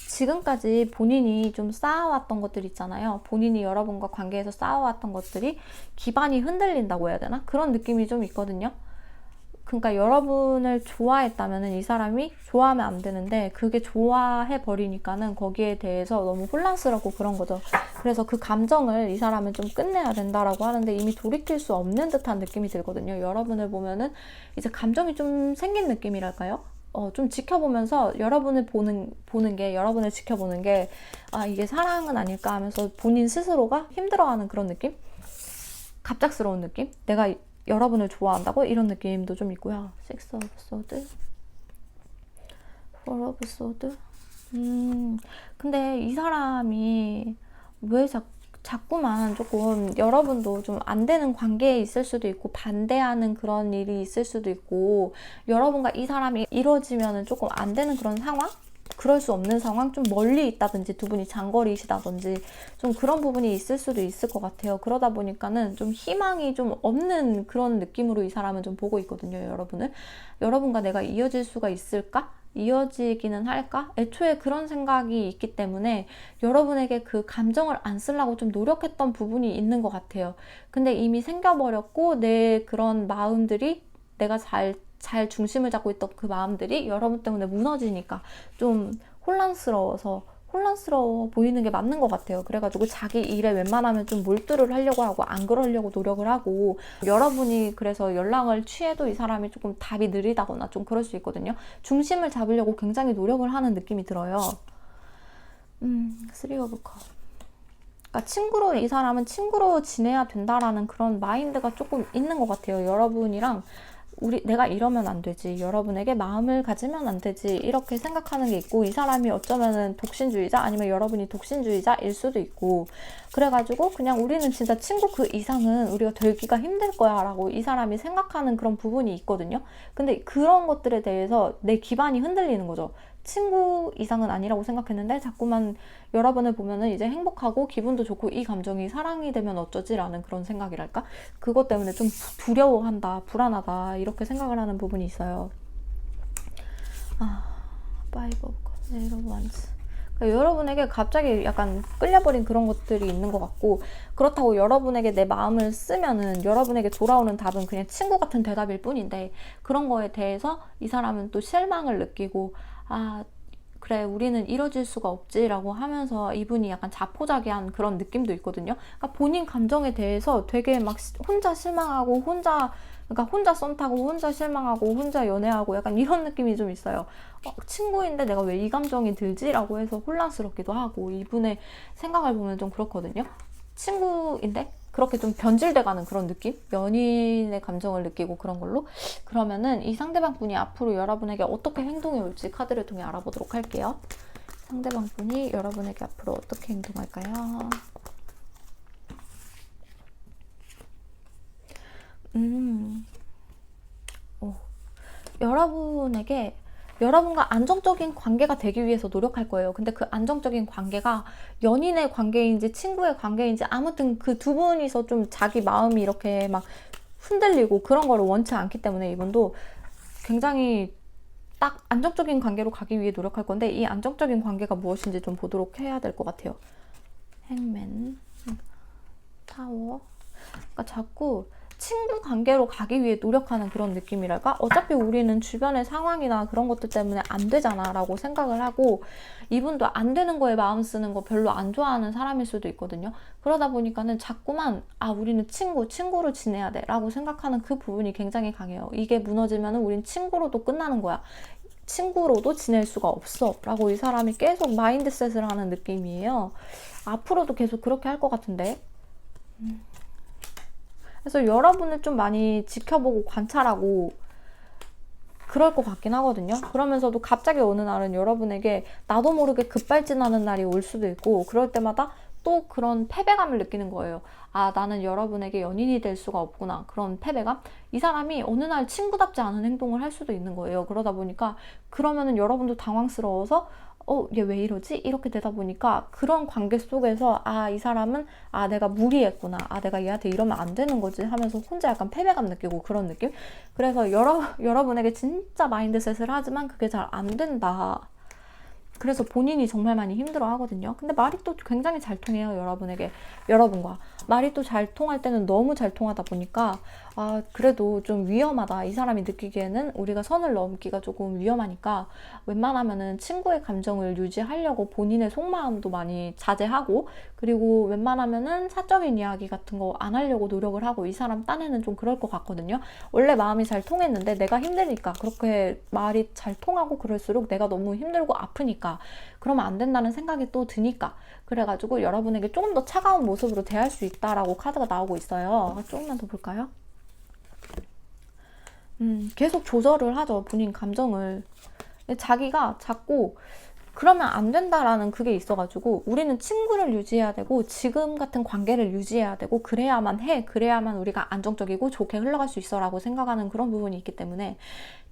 지금까지 본인이 좀 쌓아왔던 것들 있잖아요. 본인이 여러분과 관계에서 쌓아왔던 것들이 기반이 흔들린다고 해야 되나? 그런 느낌이 좀 있거든요. 그러니까 여러분을 좋아했다면 이 사람이 좋아하면 안 되는데, 그게 좋아해 버리니까는 거기에 대해서 너무 혼란스럽고 그런 거죠. 그래서 그 감정을 이 사람은 좀 끝내야 된다라고 하는데 이미 돌이킬 수 없는 듯한 느낌이 들거든요. 여러분을 보면은 이제 감정이 좀 생긴 느낌이랄까요? 좀 지켜보면서 여러분을 보는 게, 여러분을 지켜보는 게, 아, 이게 사랑은 아닐까 하면서 본인 스스로가 힘들어하는 그런 느낌? 갑작스러운 느낌? 내가 여러분을 좋아한다고? 이런 느낌도 좀 있고요. Six of Swords, Four of Swords. 근데 이 사람이 왜 자꾸만 조금 여러분도 좀 안 되는 관계에 있을 수도 있고, 반대하는 그런 일이 있을 수도 있고, 여러분과 이 사람이 이루어지면은 조금 안 되는 그런 상황? 그럴 수 없는 상황? 좀 멀리 있다든지 두 분이 장거리시다든지 좀 그런 부분이 있을 수도 있을 것 같아요. 그러다 보니까는 좀 희망이 좀 없는 그런 느낌으로 이 사람은 좀 보고 있거든요. 여러분을. 여러분과 내가 이어질 수가 있을까? 이어지기는 할까? 애초에 그런 생각이 있기 때문에 여러분에게 그 감정을 안 쓰려고 좀 노력했던 부분이 있는 것 같아요. 근데 이미 생겨버렸고, 내 그런 마음들이, 내가 잘 중심을 잡고 있던 그 마음들이 여러분 때문에 무너지니까 좀 혼란스러워 보이는 게 맞는 것 같아요. 그래가지고 자기 일에 웬만하면 좀 몰두를 하려고 하고 안 그러려고 노력을 하고, 여러분이 그래서 연락을 취해도 이 사람이 조금 답이 느리다거나 좀 그럴 수 있거든요. 중심을 잡으려고 굉장히 노력을 하는 느낌이 들어요. Three of Cups. 그러니까 이 사람은 친구로 지내야 된다라는 그런 마인드가 조금 있는 것 같아요. 여러분이랑 내가 이러면 안 되지, 여러분에게 마음을 가지면 안 되지, 이렇게 생각하는 게 있고, 이 사람이 어쩌면은 독신주의자, 아니면 여러분이 독신주의자일 수도 있고, 그래가지고 그냥 우리는 진짜 친구 그 이상은 우리가 되기가 힘들 거야 라고 이 사람이 생각하는 그런 부분이 있거든요. 근데 그런 것들에 대해서 내 기반이 흔들리는 거죠. 친구 이상은 아니라고 생각했는데 자꾸만 여러분을 보면은 이제 행복하고 기분도 좋고, 이 감정이 사랑이 되면 어쩌지라는 그런 생각이랄까? 그것 때문에 좀 두려워한다, 불안하다, 이렇게 생각을 하는 부분이 있어요. Five of Cups, Eight of Wands. 그러니까 여러분에게 갑자기 약간 끌려버린 그런 것들이 있는 것 같고, 그렇다고 여러분에게 내 마음을 쓰면은 여러분에게 돌아오는 답은 그냥 친구 같은 대답일 뿐인데, 그런 거에 대해서 이 사람은 또 실망을 느끼고, 아, 그래, 우리는 이뤄질 수가 없지라고 하면서 이분이 약간 자포자기한 그런 느낌도 있거든요. 그러니까 본인 감정에 대해서 되게 막 혼자 실망하고, 그러니까 혼자 썸 타고, 혼자 실망하고, 혼자 연애하고, 약간 이런 느낌이 좀 있어요. 친구인데 내가 왜 이 감정이 들지? 라고 해서 혼란스럽기도 하고, 이분의 생각을 보면 좀 그렇거든요. 친구인데 그렇게 좀 변질돼가는 그런 느낌? 연인의 감정을 느끼고 그런 걸로. 그러면은 이 상대방 분이 앞으로 여러분에게 어떻게 행동해 올지 카드를 통해 알아보도록 할게요. 상대방 분이 여러분에게 앞으로 어떻게 행동할까요? 여러분과 안정적인 관계가 되기 위해서 노력할 거예요. 근데 그 안정적인 관계가 연인의 관계인지 친구의 관계인지, 아무튼 그 두 분이서 좀 자기 마음이 이렇게 막 흔들리고 그런 거를 원치 않기 때문에 이분도 굉장히 딱 안정적인 관계로 가기 위해 노력할 건데, 이 안정적인 관계가 무엇인지 좀 보도록 해야 될 것 같아요. 행맨, 타워. 그러니까 자꾸 친구 관계로 가기 위해 노력하는 그런 느낌이랄까? 어차피 우리는 주변의 상황이나 그런 것들 때문에 안 되잖아 라고 생각을 하고, 이분도 안 되는 거에 마음 쓰는 거 별로 안 좋아하는 사람일 수도 있거든요. 그러다 보니까는 자꾸만 우리는 친구로 지내야 돼 라고 생각하는 그 부분이 굉장히 강해요. 이게 무너지면은 우린 친구로도 끝나는 거야. 친구로도 지낼 수가 없어 라고 이 사람이 계속 마인드셋을 하는 느낌이에요. 앞으로도 계속 그렇게 할 것 같은데. 그래서 여러분을 좀 많이 지켜보고 관찰하고 그럴 것 같긴 하거든요. 그러면서도 갑자기 어느 날은 여러분에게 나도 모르게 급발진하는 날이 올 수도 있고, 그럴 때마다 또 그런 패배감을 느끼는 거예요. 나는 여러분에게 연인이 될 수가 없구나. 그런 패배감? 이 사람이 어느 날 친구답지 않은 행동을 할 수도 있는 거예요. 그러다 보니까 그러면은 여러분도 당황스러워서 얘 왜 이러지? 이렇게 되다 보니까 그런 관계 속에서 이 사람은 내가 무리했구나. 내가 얘한테 이러면 안 되는 거지 하면서 혼자 약간 패배감 느끼고 그런 느낌? 그래서 여러분에게 진짜 마인드셋을 하지만 그게 잘 안 된다. 그래서 본인이 정말 많이 힘들어 하거든요. 근데 말이 또 굉장히 잘 통해요. 여러분과 말이 또 잘 통할 때는 너무 잘 통하다 보니까 그래도 좀 위험하다. 이 사람이 느끼기에는 우리가 선을 넘기가 조금 위험하니까 웬만하면은 친구의 감정을 유지하려고 본인의 속마음도 많이 자제하고, 그리고 웬만하면은 사적인 이야기 같은 거 안 하려고 노력을 하고, 이 사람 딴에는 좀 그럴 것 같거든요. 원래 마음이 잘 통했는데 내가 힘드니까, 그렇게 말이 잘 통하고 그럴수록 내가 너무 힘들고 아프니까 그러면 안 된다는 생각이 또 드니까, 그래가지고 여러분에게 조금 더 차가운 모습으로 대할 수 있다라고 카드가 나오고 있어요. 조금만 더 볼까요? 계속 조절을 하죠. 본인 감정을. 자기가 자꾸 그러면 안 된다라는 그게 있어가지고, 우리는 친구를 유지해야 되고 지금 같은 관계를 유지해야 되고 그래야만 우리가 안정적이고 좋게 흘러갈 수 있어 라고 생각하는 그런 부분이 있기 때문에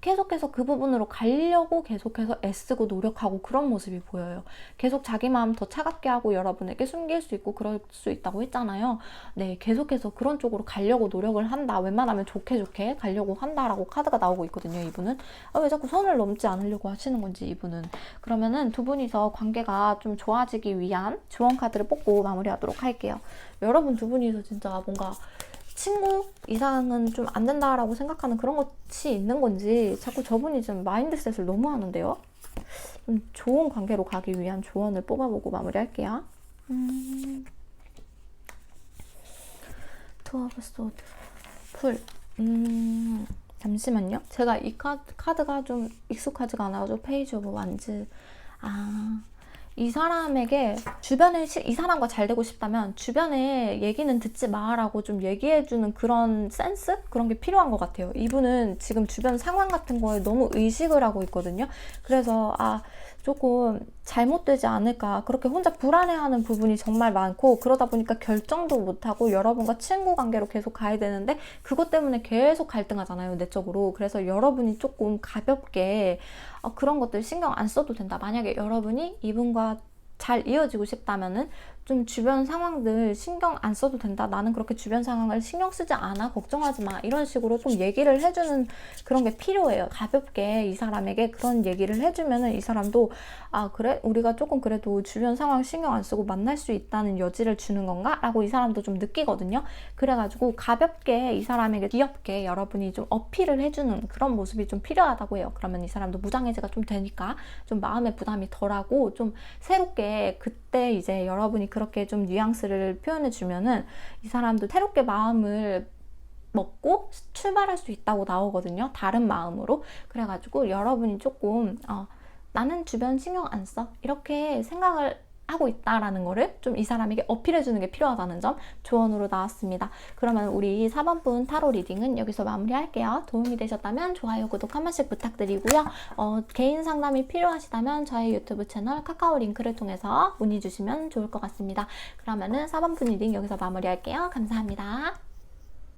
계속해서 그 부분으로 가려고 계속해서 애쓰고 노력하고 그런 모습이 보여요. 계속 자기 마음 더 차갑게 하고 여러분에게 숨길 수 있고 그럴 수 있다고 했잖아요. 네, 계속해서 그런 쪽으로 가려고 노력을 한다. 웬만하면 좋게 가려고 한다라고 카드가 나오고 있거든요. 이분은 왜 자꾸 선을 넘지 않으려고 하시는 건지, 이분은. 그러면은 두 분이서 관계가 좀 좋아지기 위한 조언 카드를 뽑고 마무리하도록 할게요. 여러분 두 분이서 진짜 뭔가 친구 이상은 좀 안 된다라고 생각하는 그런 것이 있는 건지, 자꾸 저분이 좀 마인드셋을 너무 하는데요. 좀 좋은 관계로 가기 위한 조언을 뽑아보고 마무리할게요. 투 오브 소드, 풀. 잠시만요. 제가 이 카드가 좀 익숙하지가 않아가지고, 페이지 오브 완즈. 이 사람에게 이 사람과 잘 되고 싶다면 주변에 얘기는 듣지 마라고 좀 얘기해주는 그런 센스? 그런 게 필요한 것 같아요. 이분은 지금 주변 상황 같은 거에 너무 의식을 하고 있거든요. 그래서 조금 잘못되지 않을까, 그렇게 혼자 불안해하는 부분이 정말 많고, 그러다 보니까 결정도 못하고 여러분과 친구 관계로 계속 가야 되는데 그것 때문에 계속 갈등하잖아요, 내적으로. 그래서 여러분이 조금 가볍게 그런 것들 신경 안 써도 된다. 만약에 여러분이 이분과 잘 이어지고 싶다면은 좀 주변 상황들 신경 안 써도 된다. 나는 그렇게 주변 상황을 신경 쓰지 않아. 걱정하지 마. 이런 식으로 좀 얘기를 해주는 그런 게 필요해요. 가볍게 이 사람에게 그런 얘기를 해주면은 이 사람도 그래? 우리가 조금 그래도 주변 상황 신경 안 쓰고 만날 수 있다는 여지를 주는 건가? 라고 이 사람도 좀 느끼거든요. 그래가지고 가볍게 이 사람에게 귀엽게 여러분이 좀 어필을 해주는 그런 모습이 좀 필요하다고 해요. 그러면 이 사람도 무장해제가 좀 되니까 좀 마음의 부담이 덜하고, 좀 새롭게 그때 이제 여러분이 그렇게 좀 뉘앙스를 표현해 주면은 이 사람도 새롭게 마음을 먹고 출발할 수 있다고 나오거든요. 다른 마음으로. 그래가지고 여러분이 조금 나는 주변 신경 안 써. 이렇게 생각을 하고 있다라는 거를 좀 이 사람에게 어필해 주는 게 필요하다는 점 조언으로 나왔습니다. 그러면 우리 4번분 타로 리딩은 여기서 마무리할게요. 도움이 되셨다면 좋아요, 구독 한 번씩 부탁드리고요. 개인 상담이 필요하시다면 저희 유튜브 채널 카카오 링크를 통해서 문의 주시면 좋을 것 같습니다. 그러면은 4번분 리딩 여기서 마무리할게요. 감사합니다.